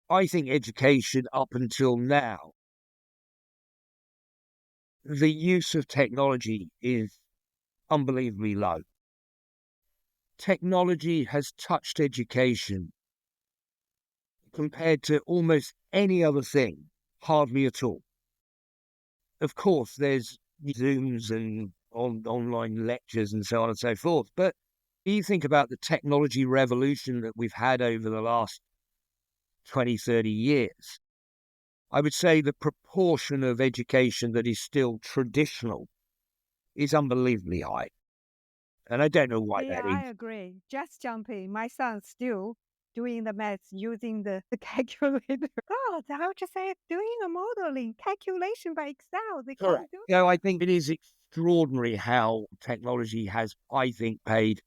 I think education up until now, the use of technology is unbelievably low. Technology has touched education compared to almost any other thing, hardly at all. Of course, there's Zooms and online lectures and so on and so forth. But you think about the technology revolution that we've had over the last 20, 30 years, I would say the proportion of education that is still traditional is unbelievably high. And I don't know why Yeah, that I is. agree. Just jump in. My son's still doing the maths using the calculator. God, how would you say doing a modeling calculation by Excel? They can't Correct. do You know, I think it is extraordinary how technology has, I think, played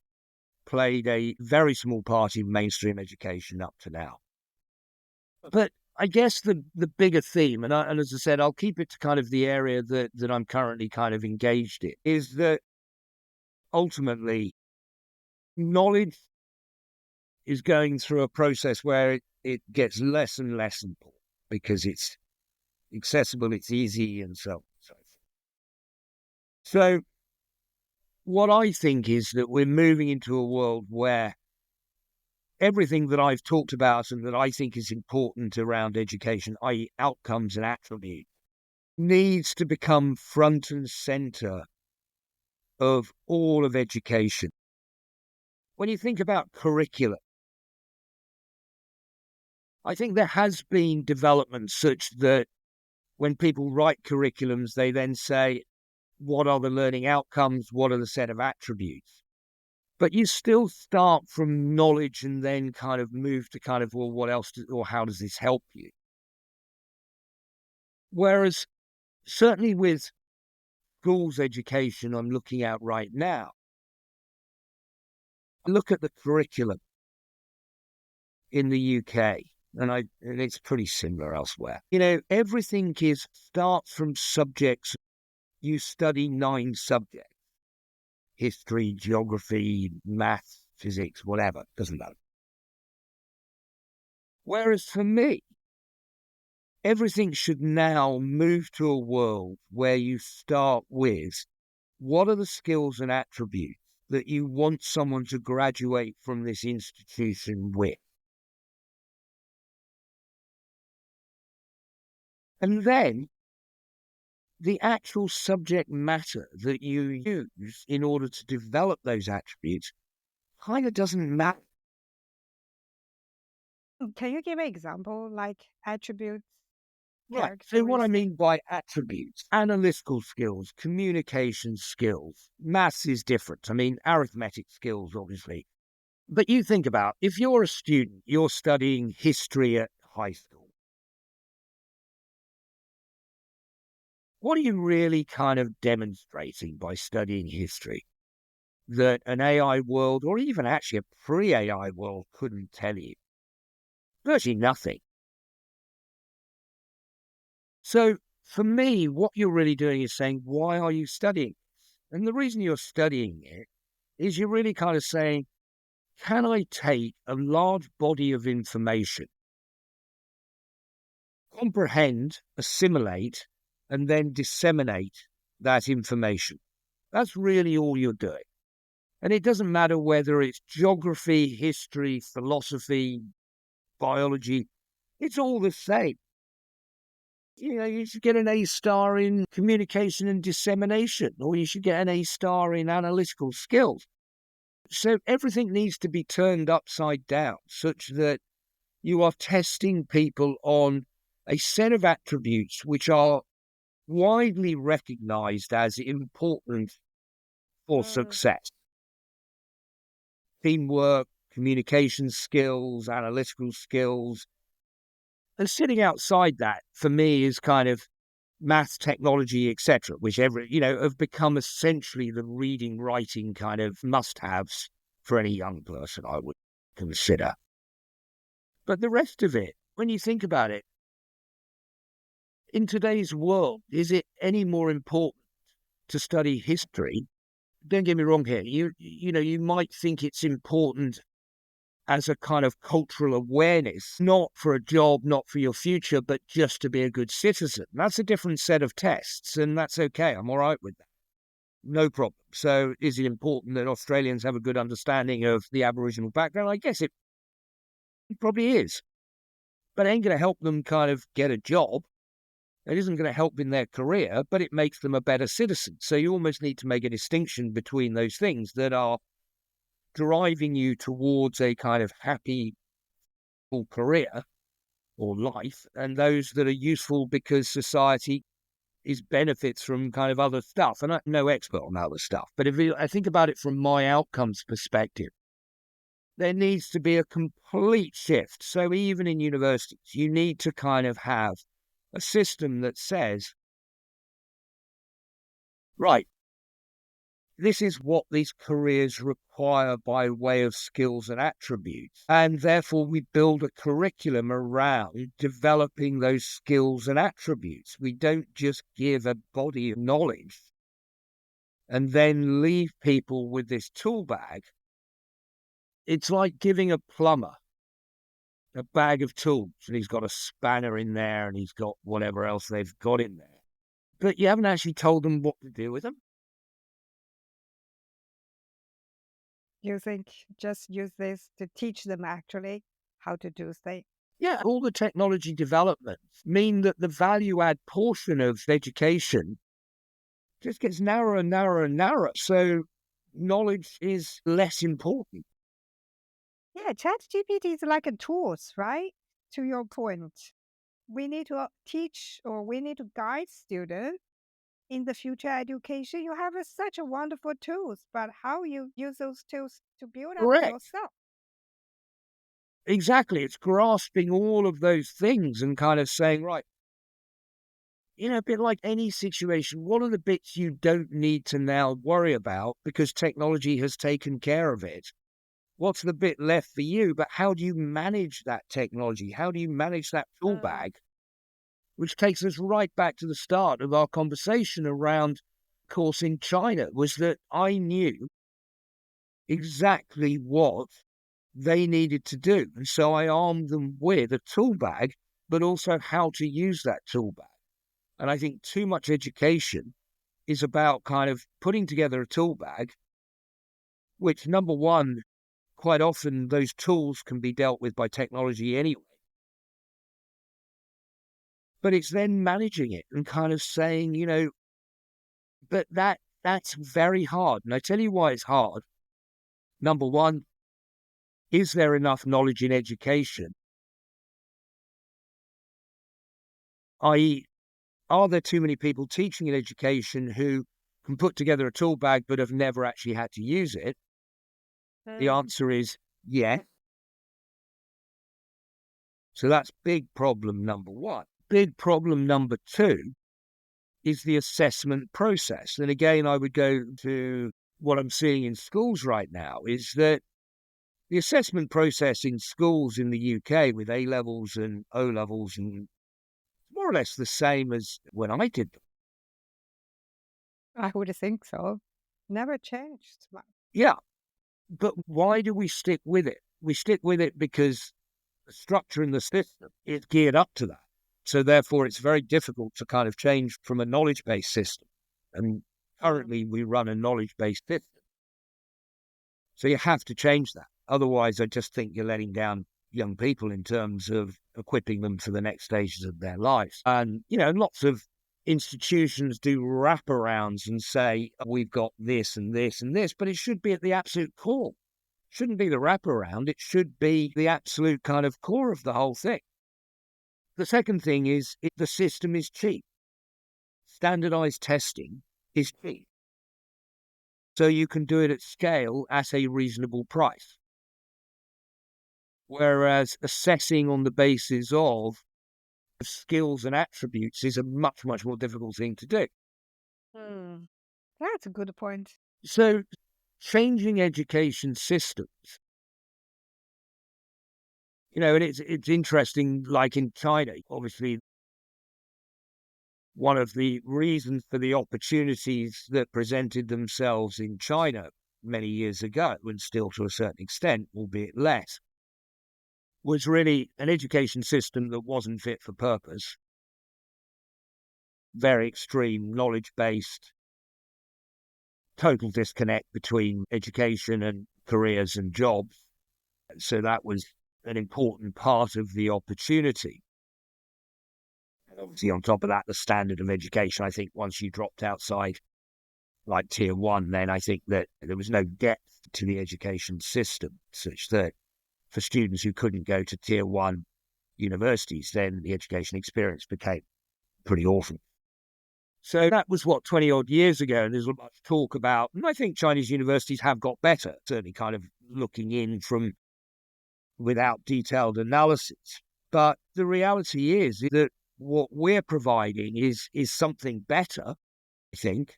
a very small part in mainstream education up to now. But I guess the bigger theme, and as I said, I'll keep it to kind of the area that I'm currently kind of engaged in, is that ultimately knowledge is going through a process where it gets less and less important because it's accessible, it's easy, and so on and so forth. So what I think is that we're moving into a world where everything that I've talked about and that I think is important around education, i.e. outcomes and attributes, needs to become front and center of all of education. When you think about curriculum, I think there has been development such that when people write curriculums, they then say, what are the learning outcomes? What are the set of attributes? But you still start from knowledge and then kind of move to kind of, well, what else, or how does this help you? Whereas certainly with schools education I'm looking at right now, look at the curriculum in the UK, and it's pretty similar elsewhere. You know, everything starts from subjects. You study 9 subjects: history, geography, maths, physics, whatever, doesn't matter. Whereas for me, everything should now move to a world where you start with what are the skills and attributes that you want someone to graduate from this institution with. And then the actual subject matter that you use in order to develop those attributes kind of doesn't matter. Can you give an example, like attributes, Right. So what I characteristics? mean by attributes: analytical skills, communication skills. Maths is different. I mean, arithmetic skills, obviously. But you think about, if you're a student, you're studying history at high school. What are you really kind of demonstrating by studying history that an AI world, or even actually a pre-AI world, couldn't tell you? Virtually nothing. So for me, what you're really doing is saying, why are you studying this? And the reason you're studying it is you're really kind of saying, can I take a large body of information, comprehend, assimilate, and then disseminate that information? That's really all you're doing. And it doesn't matter whether it's geography, history, philosophy, biology, it's all the same. You know, you should get an A star in communication and dissemination, or you should get an A star in analytical skills. So everything needs to be turned upside down such that you are testing people on a set of attributes which are widely recognized as important for success: teamwork, communication skills, analytical skills. And sitting outside that, for me, is kind of maths, technology, etc., which have become essentially the reading, writing kind of must-haves for any young person, I would consider. But the rest of it, when you think about it, in today's world, is it any more important to study history? Don't get me wrong here. You might think it's important as a kind of cultural awareness, not for a job, not for your future, but just to be a good citizen. That's a different set of tests, and that's okay. I'm all right with that. No problem. So is it important that Australians have a good understanding of the Aboriginal background? I guess it probably is. But it ain't going to help them kind of get a job. It isn't going to help in their career, but it makes them a better citizen. So you almost need to make a distinction between those things that are driving you towards a kind of happy career or life, and those that are useful because society is benefits from kind of other stuff. And I'm no expert on other stuff, but I think about it from my outcomes perspective, there needs to be a complete shift. So even in universities, you need to kind of have a system that says, right, this is what these careers require by way of skills and attributes. And therefore, we build a curriculum around developing those skills and attributes. We don't just give a body of knowledge and then leave people with this tool bag. It's like giving a plumber a bag of tools, and he's got a spanner in there and he's got whatever else they've got in there. But you haven't actually told them what to do with them. You think just use this to teach them actually how to do things? Yeah, all the technology developments mean that the value add portion of education just gets narrower and narrower and narrower. So knowledge is less important. Yeah, ChatGPT is like a tool, right? To your point, we need to teach or we need to guide students in the future education. You have such a wonderful tools, but how you use those tools to build up Correct. yourself. Exactly. It's grasping all of those things and kind of saying, right, a bit like any situation, what are the bits you don't need to now worry about because technology has taken care of it? What's the bit left for you? But how do you manage that technology? How do you manage that tool bag? Which takes us right back to the start of our conversation around course in China, was that I knew exactly what they needed to do. And so I armed them with a tool bag, but also how to use that tool bag. And I think too much education is about kind of putting together a tool bag, which, number one, quite often those tools can be dealt with by technology anyway. But it's then managing it and kind of saying, but that's very hard. And I tell you why it's hard. Number one, is there enough knowledge in education? I.e., are there too many people teaching in education who can put together a tool bag but have never actually had to use it? The answer is yes. So that's big problem number one. Big problem number two is the assessment process. And again, I would go to what I'm seeing in schools right now is that the assessment process in schools in the UK with A levels and O levels and more or less the same as when I did them. I would think so. Never changed much. Yeah. But why do we stick with it? We stick with it because the structure in the system is geared up to that. So therefore, it's very difficult to kind of change from a knowledge-based system. And currently, we run a knowledge-based system. So you have to change that. Otherwise, I just think you're letting down young people in terms of equipping them for the next stages of their lives. And, lots of institutions do wraparounds and say, we've got this and this and this, but it should be at the absolute core. It shouldn't be the wraparound. It should be the absolute kind of core of the whole thing. The second thing is the system is cheap. Standardized testing is cheap. So you can do it at scale at a reasonable price. Whereas assessing on the basis of skills and attributes is a much, much more difficult thing to do. That's a good point. So changing education systems, and it's interesting, like in China, obviously, one of the reasons for the opportunities that presented themselves in China many years ago, and still to a certain extent, albeit less, was really an education system that wasn't fit for purpose. Very extreme, knowledge-based, total disconnect between education and careers and jobs. So that was an important part of the opportunity. And obviously, on top of that, the standard of education, I think once you dropped outside like tier one, then I think that there was no depth to the education system, such that for students who couldn't go to tier one universities, then the education experience became pretty awful. So that was 20 odd years ago. And there's a lot of talk about, and I think Chinese universities have got better, certainly kind of looking in from without detailed analysis. But the reality is that what we're providing is something better, I think.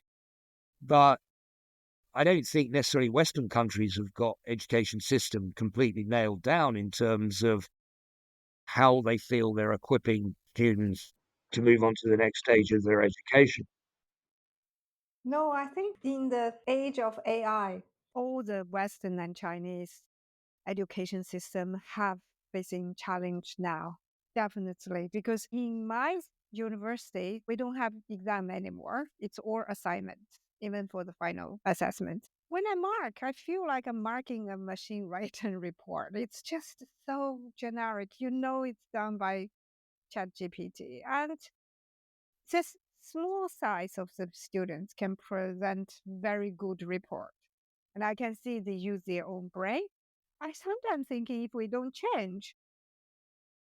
But I don't think necessarily Western countries have got education system completely nailed down in terms of how they feel they're equipping students to move on to the next stage of their education. No, I think in the age of AI, All the Western and Chinese education system have facing challenge now. Definitely, because in my university, we don't have exam anymore. It's all assignments, even for the final assessment. When I mark, I feel like I'm marking a machine written report. It's just so generic. You know it's done by ChatGPT. And just small size of the students can present very good report. And I can see they use their own brain. I sometimes thinking if we don't change,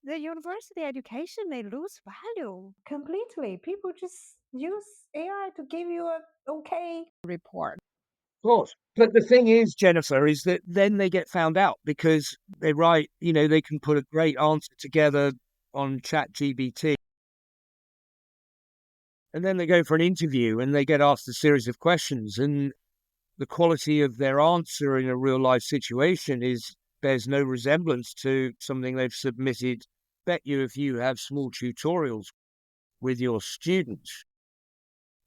the university education may lose value. completely, people just use AI to give you a okay Report. Of course. But the thing is, Jennifer, is that then they get found out because they write, they can put a great answer together on ChatGPT. And then they go for an interview and they get asked a series of questions. And the quality of their answer in a real life situation bears no resemblance to something they've submitted. Bet you if you have small tutorials with your students,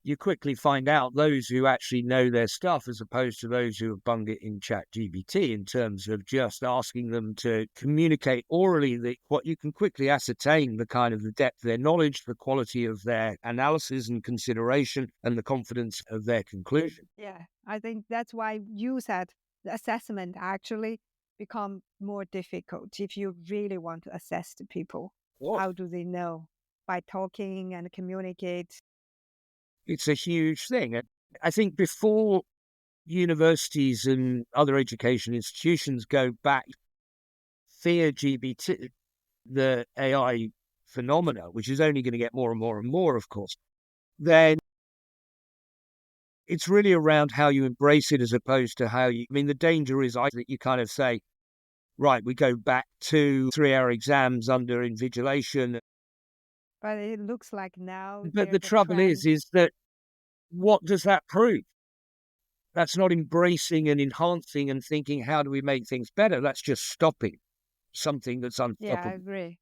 you quickly find out those who actually know their stuff as opposed to those who have bunged it in ChatGPT in terms of just asking them to communicate orally what you can quickly ascertain the kind of the depth of their knowledge, the quality of their analysis and consideration, and the confidence of their conclusion. Yeah, I think that's why you said the assessment actually become more difficult if you really want to assess the people. What? How do they know? By talking and communicate. It's a huge thing. And I think before universities and other education institutions go back, fear GBT, the AI phenomena, which is only going to get more and more and more, of course, then it's really around how you embrace it as opposed to the danger is that you kind of say, right, we go back to 3-hour exams under invigilation. But it looks like now But the there's a trouble trend. is that what does that prove? That's not embracing and enhancing and thinking, how do we make things better? That's just stopping something that's Yeah, I unstoppable. agree.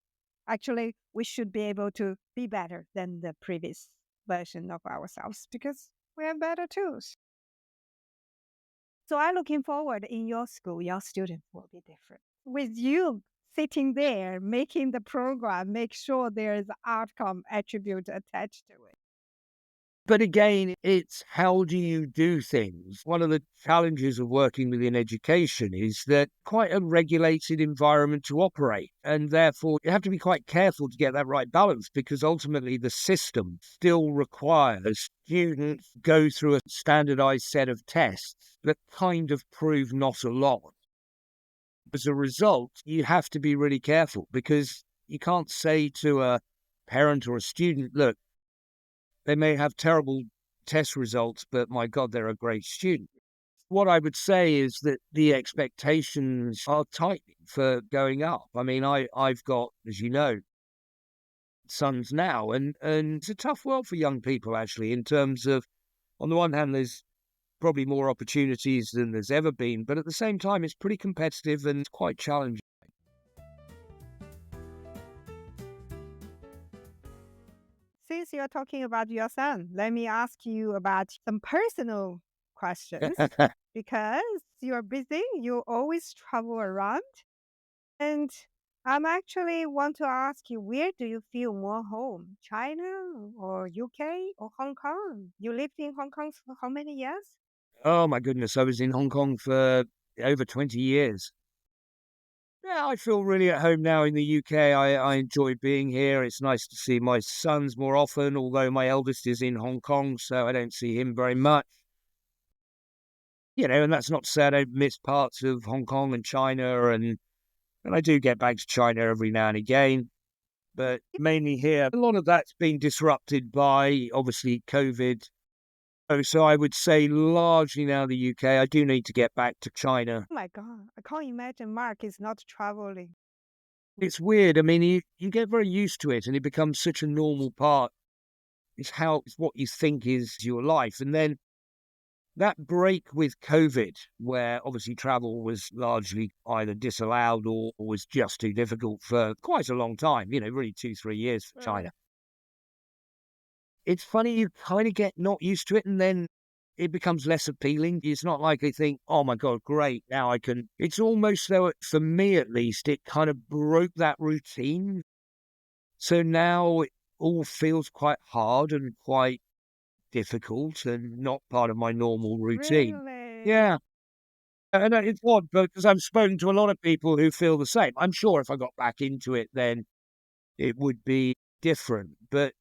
Actually, we should be able to be better than the previous version of ourselves because we have better tools. So I'm looking forward in your school, your students will be different. With you sitting there, making the program, make sure there is outcome attribute attached to it. But again, it's how do you do things? One of the challenges of working within education is that quite a regulated environment to operate. And therefore, you have to be quite careful to get that right balance because ultimately the system still requires students go through a standardized set of tests that kind of prove not a lot. As a result, you have to be really careful because you can't say to a parent or a student, look, they may have terrible test results, but my God, they're a great student. What I would say is that the expectations are tightening for going up. I've got, as you know, sons now, and it's a tough world for young people, actually, in terms of, on the one hand, there's probably more opportunities than there's ever been, but at the same time, it's pretty competitive and it's quite challenging. Since you're talking about your son, let me ask you about some personal questions because you're busy, you always travel around. And I'm actually want to ask you, where do you feel more home? China or UK or Hong Kong? You lived in Hong Kong for how many years? Oh my goodness, I was in Hong Kong for over 20 years. Yeah, I feel really at home now in the UK. I enjoy being here. It's nice to see my sons more often, although my eldest is in Hong Kong, so I don't see him very much. And that's not to say I don't miss parts of Hong Kong and China, and I do get back to China every now and again. but mainly here. A lot of that's been disrupted by, obviously, COVID. So I would say largely now the UK. I do need to get back to China. Oh my God, I can't imagine Mark is not traveling. It's weird. I mean, you get very used to it and it becomes such a normal part. It's what you think is your life. And then that break with COVID, where obviously travel was largely either disallowed or was just too difficult for quite a long time, really 2-3 years for China. It's funny, you kind of get not used to it and then it becomes less appealing. It's not like I think, oh my God, great, now I can. It's almost though, for me at least, it kind of broke that routine. So now it all feels quite hard and quite difficult and not part of my normal routine. Really? Yeah. And it's odd because I've spoken to a lot of people who feel the same. I'm sure if I got back into it, then it would be different. But,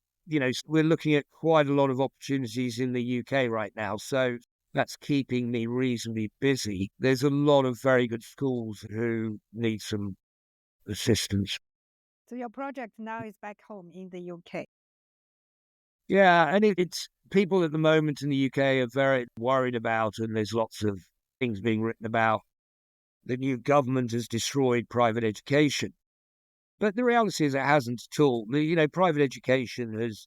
we're looking at quite a lot of opportunities in the UK right now. So that's keeping me reasonably busy. There's a lot of very good schools who need some assistance. So your project now is back home in the UK. Yeah, and it's people at the moment in the UK are very worried about, and there's lots of things being written about. The new government has destroyed private education. But the reality is it hasn't at all. Private education has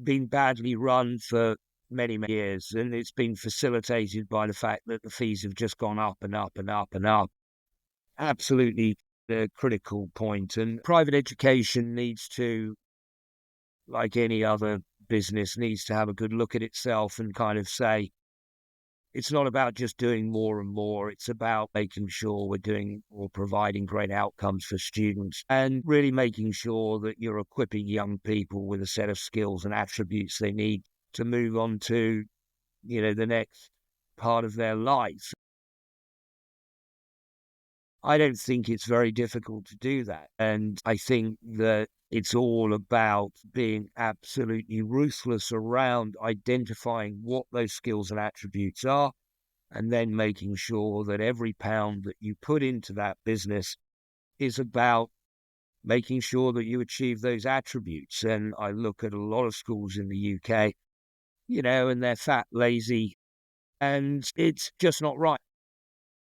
been badly run for many, many years, and it's been facilitated by the fact that the fees have just gone up and up and up and up. Absolutely the critical point. And private education needs to, like any other business, needs to have a good look at itself and kind of say, it's not about just doing more and more. It's about making sure we're doing or providing great outcomes for students and really making sure that you're equipping young people with a set of skills and attributes they need to move on to, the next part of their life. I don't think it's very difficult to do that. And I think that it's all about being absolutely ruthless around identifying what those skills and attributes are, and then making sure that every pound that you put into that business is about making sure that you achieve those attributes. And I look at a lot of schools in the UK, and they're fat, lazy, and it's just not right.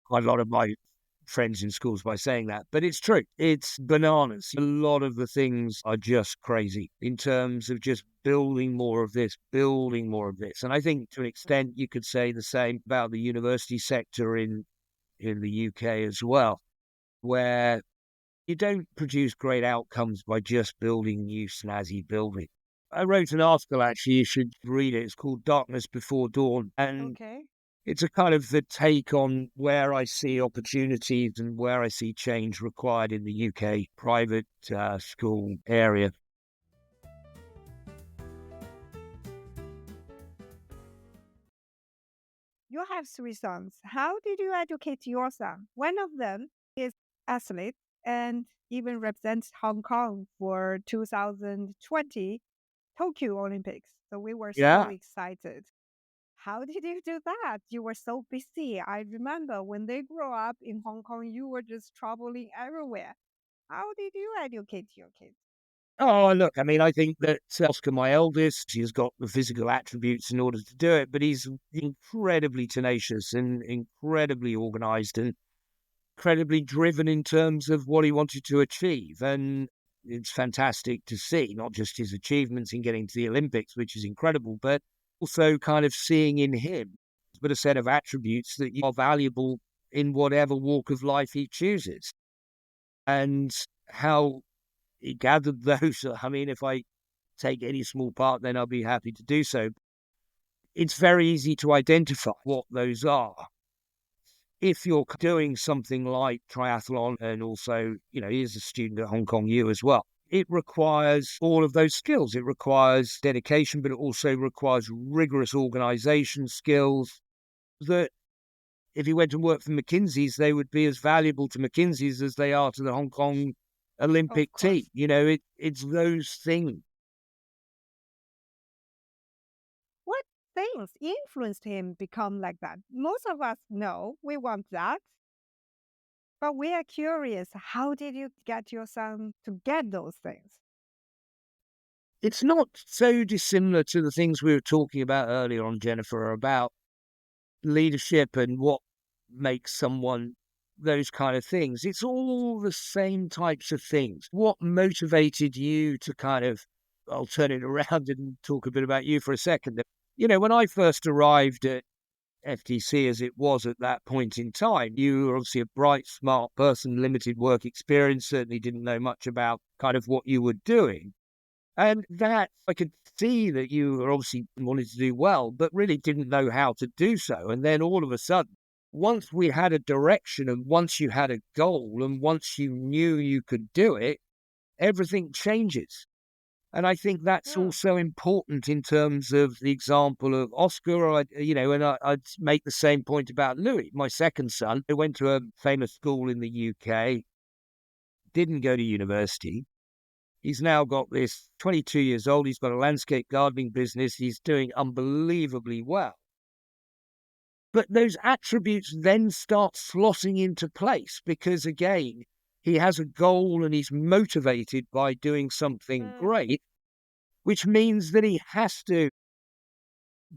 Quite a lot of my friends in schools by saying that, but it's true. It's bananas. A lot of the things are just crazy in terms of just building more of this, building more of this. And I think to an extent you could say the same about the university sector in the UK as well, where you don't produce great outcomes by just building new snazzy buildings. I wrote an article, actually, you should read it. It's called Darkness Before Dawn. And Okay. it's a kind of the take on where I see opportunities and where I see change required in the UK private school area. You have three sons. How did you educate your son? One of them is athlete and even represents Hong Kong for 2020 Tokyo Olympics. So we were so Yeah. excited. How did you do that? You were so busy. I remember when they grew up in Hong Kong, you were just traveling everywhere. How did you educate your kids? Oh, look, I mean, I think that Oscar, my eldest, he's got the physical attributes in order to do it, but he's incredibly tenacious and incredibly organized and incredibly driven in terms of what he wanted to achieve. And it's fantastic to see, not just his achievements in getting to the Olympics, which is incredible, but also kind of seeing in him but a set of attributes that are valuable in whatever walk of life he chooses. And how he gathered those, I mean, if I take any small part, then I'll be happy to do so. It's very easy to identify what those are. If you're doing something like triathlon and also, he is a student at Hong Kong U as well, it requires all of those skills. It requires dedication, but it also requires rigorous organization skills that if he went to work for McKinsey's, they would be as valuable to McKinsey's as they are to the Hong Kong Olympic Of course. team. It's those things. What things influenced him become like that? Most of us know we want that, but we are curious. How did you get your son to get those things? it's not so dissimilar to the things we were talking about earlier on, Jennifer, about leadership and what makes someone those kind of things. It's all the same types of things. What motivated you to kind of, I'll turn it around and talk a bit about you for a second. When I first arrived at FTC, as it was at that point in time, you were obviously a bright, smart person, limited work experience, certainly didn't know much about kind of what you were doing. And that I could see that you were obviously wanted to do well, but really didn't know how to do so. And then all of a sudden, once we had a direction and once you had a goal and once you knew you could do it, everything changes. And I think that's also important in terms of the example of Oscar, and I'd make the same point about Louis, my second son, who went to a famous school in the UK, didn't go to university. He's now got this 22 years old. He's got a landscape gardening business. He's doing unbelievably well. But those attributes then start slotting into place because, again, he has a goal and he's motivated by doing something great, which means that he has to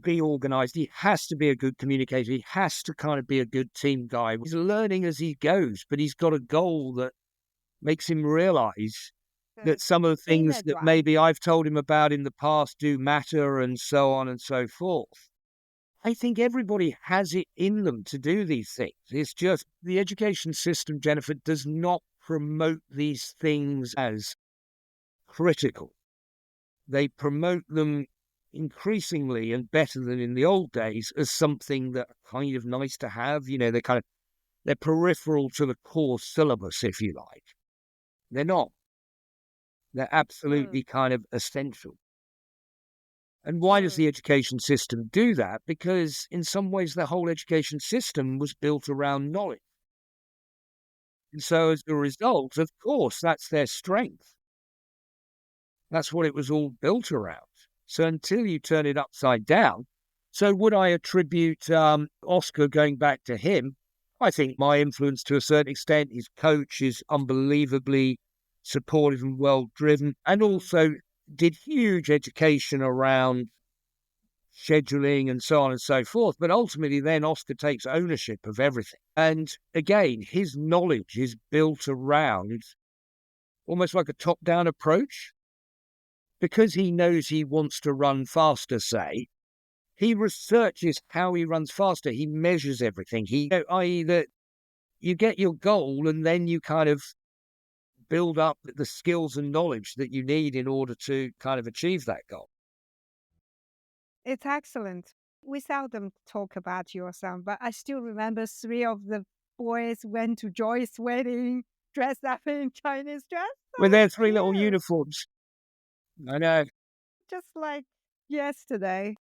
be organized. He has to be a good communicator. He has to kind of be a good team guy. He's learning as he goes, but he's got a goal that makes him realize that some of the things that maybe I've told him about in the past do matter and so on and so forth. I think everybody has it in them to do these things. It's just the education system, Jennifer, does not promote these things as critical. They promote them increasingly and better than in the old days as something that are kind of nice to have. They're peripheral to the core syllabus, if you like. They're not. They're absolutely kind of essential. And why does the education system do that? Because in some ways, the whole education system was built around knowledge. And so as a result, of course, that's their strength. That's what it was all built around. So until you turn it upside down, so would I attribute Oscar going back to him? I think my influence to a certain extent, his coach is unbelievably supportive and well-driven, and also did huge education around scheduling and so on and so forth. But ultimately, then Oscar takes ownership of everything. And again, his knowledge is built around almost like a top-down approach. Because he knows he wants to run faster, say, he researches how he runs faster. He measures everything. I.e. that you get your goal and then you kind of build up the skills and knowledge that you need in order to kind of achieve that goal. It's excellent. We seldom talk about your son, but I still remember 3 of the boys went to Joyce's wedding dressed up in Chinese dress. With their 3 little uniforms. I know. Just like yesterday.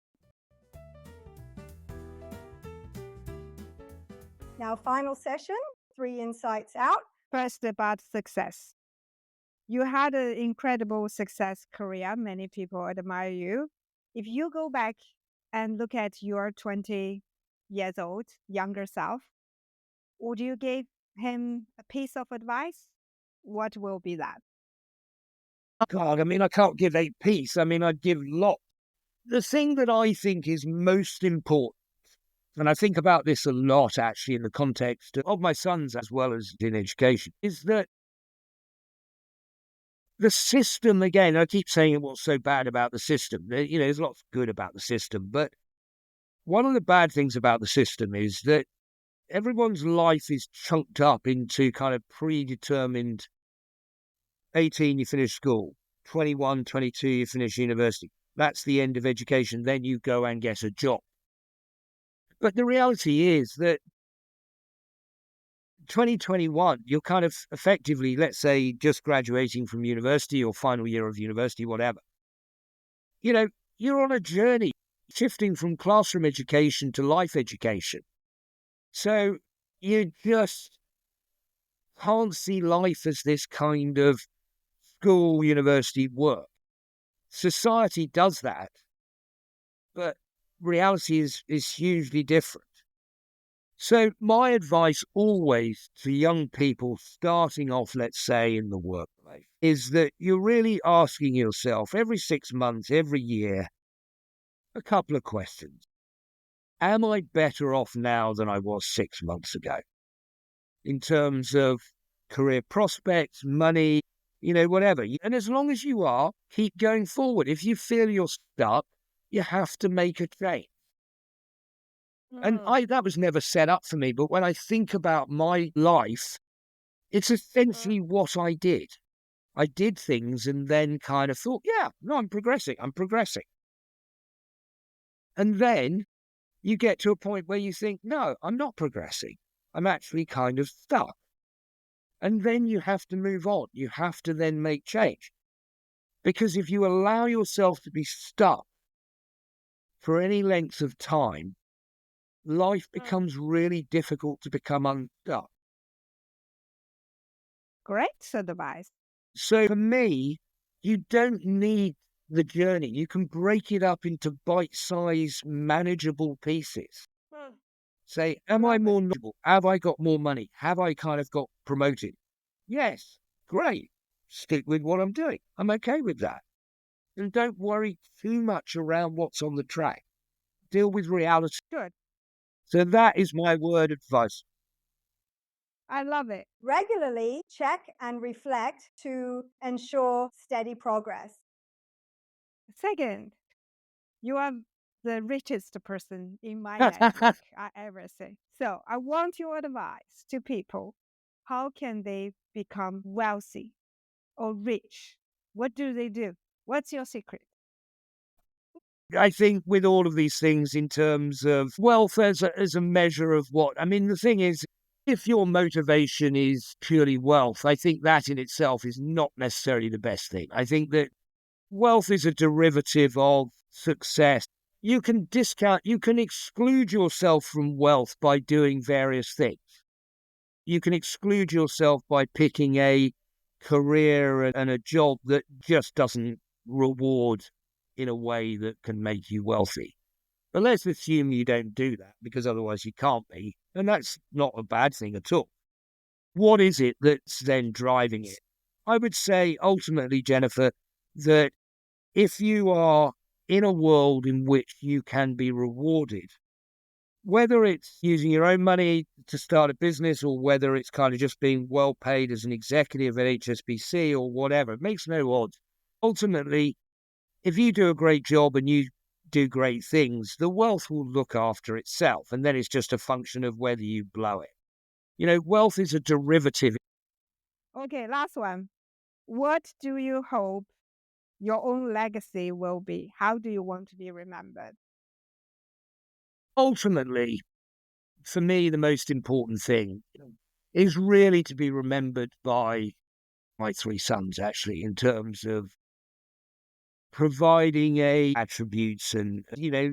Now, final session, 3 insights out. First, about success. You had an incredible success career. Many people admire you. If you go back and look at your 20 years old younger self, would you give him a piece of advice? What will be that? God, I can't give a piece. I'd give lots. The thing that I think is most important, and I think about this a lot actually in the context of my sons as well as in education, is that the system, again, I keep saying what's so bad about the system. There's lots good about the system, but one of the bad things about the system is that everyone's life is chunked up into kind of predetermined 18, you finish school, 21, 22, you finish university. That's the end of education. Then you go and get a job. But the reality is that 2021, you're kind of effectively, let's say, just graduating from university or final year of university, whatever. You're on a journey shifting from classroom education to life education. So you just can't see life as this kind of school, university work. Society does that, but reality is hugely different. So my advice always to young people starting off, let's say, in the workplace, is that you're really asking yourself every 6 months, every year, a couple of questions. Am I better off now than I was 6 months ago? In terms of career prospects, money, whatever. And as long as you are, keep going forward. If you feel you're stuck, you have to make a change. And that was never set up for me. But when I think about my life, it's essentially what I did. I did things and then kind of thought, yeah, no, I'm progressing. And then you get to a point where you think, no, I'm not progressing. I'm actually kind of stuck. And then you have to move on. You have to then make change. Because if you allow yourself to be stuck for any length of time, life becomes really difficult to become unstuck. Great advice. So for me, you don't need the journey. You can break it up into bite-sized, manageable pieces. Say, am I more knowledgeable? Have I got more money? Have I kind of got promoted? Yes, great. Stick with what I'm doing. I'm okay with that. And don't worry too much around what's on the track. Deal with reality. Good. So that is my word of advice. I love it. Regularly check and reflect to ensure steady progress. Second, you are the richest person in my network I ever see. So I want your advice to people. How can they become wealthy or rich? What do they do? What's your secret? I think with all of these things in terms of wealth as a measure of what, the thing is, if your motivation is purely wealth, I think that in itself is not necessarily the best thing. I think that wealth is a derivative of success. You can exclude yourself from wealth by doing various things. You can exclude yourself by picking a career and a job that just doesn't reward in a way that can make you wealthy. But let's assume you don't do that, because otherwise you can't be. And that's not a bad thing at all. What is it that's then driving it? I would say ultimately, Jennifer, that if you are in a world in which you can be rewarded, whether it's using your own money to start a business or whether it's kind of just being well paid as an executive at HSBC or whatever, it makes no odds. Ultimately, if you do a great job and you do great things, the wealth will look after itself. And then it's just a function of whether you blow it. Wealth is a derivative. Okay, last one. What do you hope your own legacy will be? How do you want to be remembered? Ultimately, for me, the most important thing is really to be remembered by my 3 sons, actually, in terms of providing attributes, and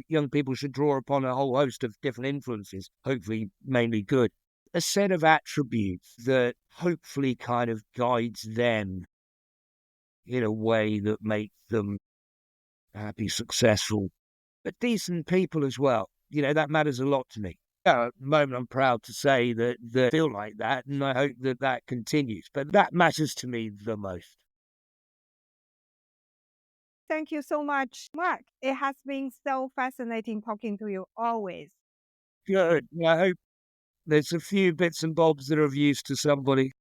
young people should draw upon a whole host of different influences, hopefully mainly good, a set of attributes that hopefully kind of guides them in a way that makes them happy, successful, but decent people as well. That matters a lot to me. At the moment, I'm proud to say that they feel like that, and I hope that continues, but that matters to me the most. Thank you so much, Mark. It has been so fascinating talking to you always. Good. I hope there's a few bits and bobs that are of use to somebody.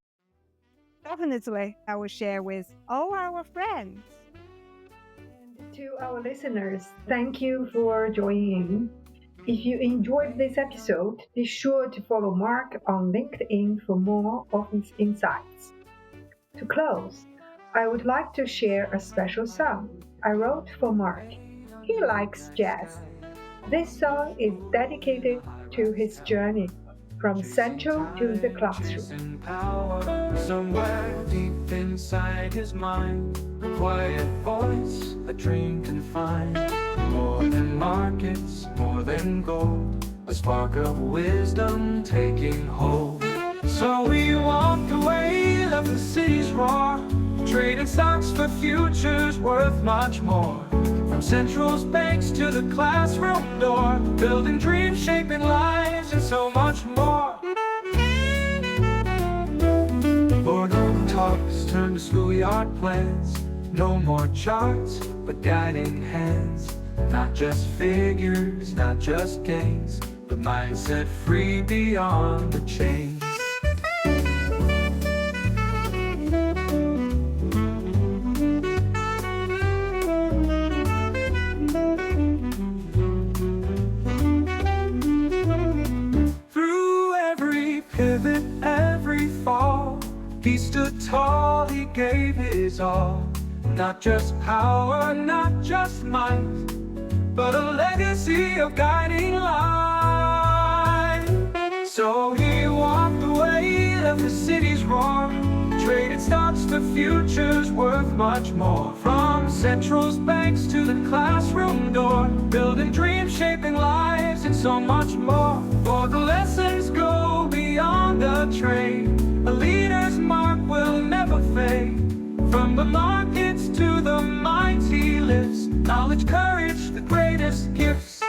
Definitely, I will share with all our friends. And to our listeners, thank you for joining. If you enjoyed this episode, be sure to follow Mark on LinkedIn for more of his insights. To close, I would like to share a special song I wrote for Mark. He likes jazz. This song is dedicated to his journey from central to the classroom. Somewhere deep inside his mind, a quiet voice a dream can find. More than markets, more than gold, a spark of wisdom taking hold. So we walked away, left the city's roar, trading stocks for futures worth much more. From Central's banks to the classroom door, building dreams, shaping lives. so much more. Boardroom talks turn to schoolyard plans. No more charts, but guiding hands. Not just figures, not just gains, but mindset free beyond the change. Through every pivot, every fall, he stood tall, he gave his all. Not just power, not just might, but a legacy of guiding light. So he walked away, left the city's roar, traded stocks for futures worth much more. From Central's banks to the classroom door, building dreams, shaping lives, and so much more. For the lessons go beyond the trade, a leader's mark will never fade. From the markets to the minds he lifts, knowledge, courage, the greatest gifts.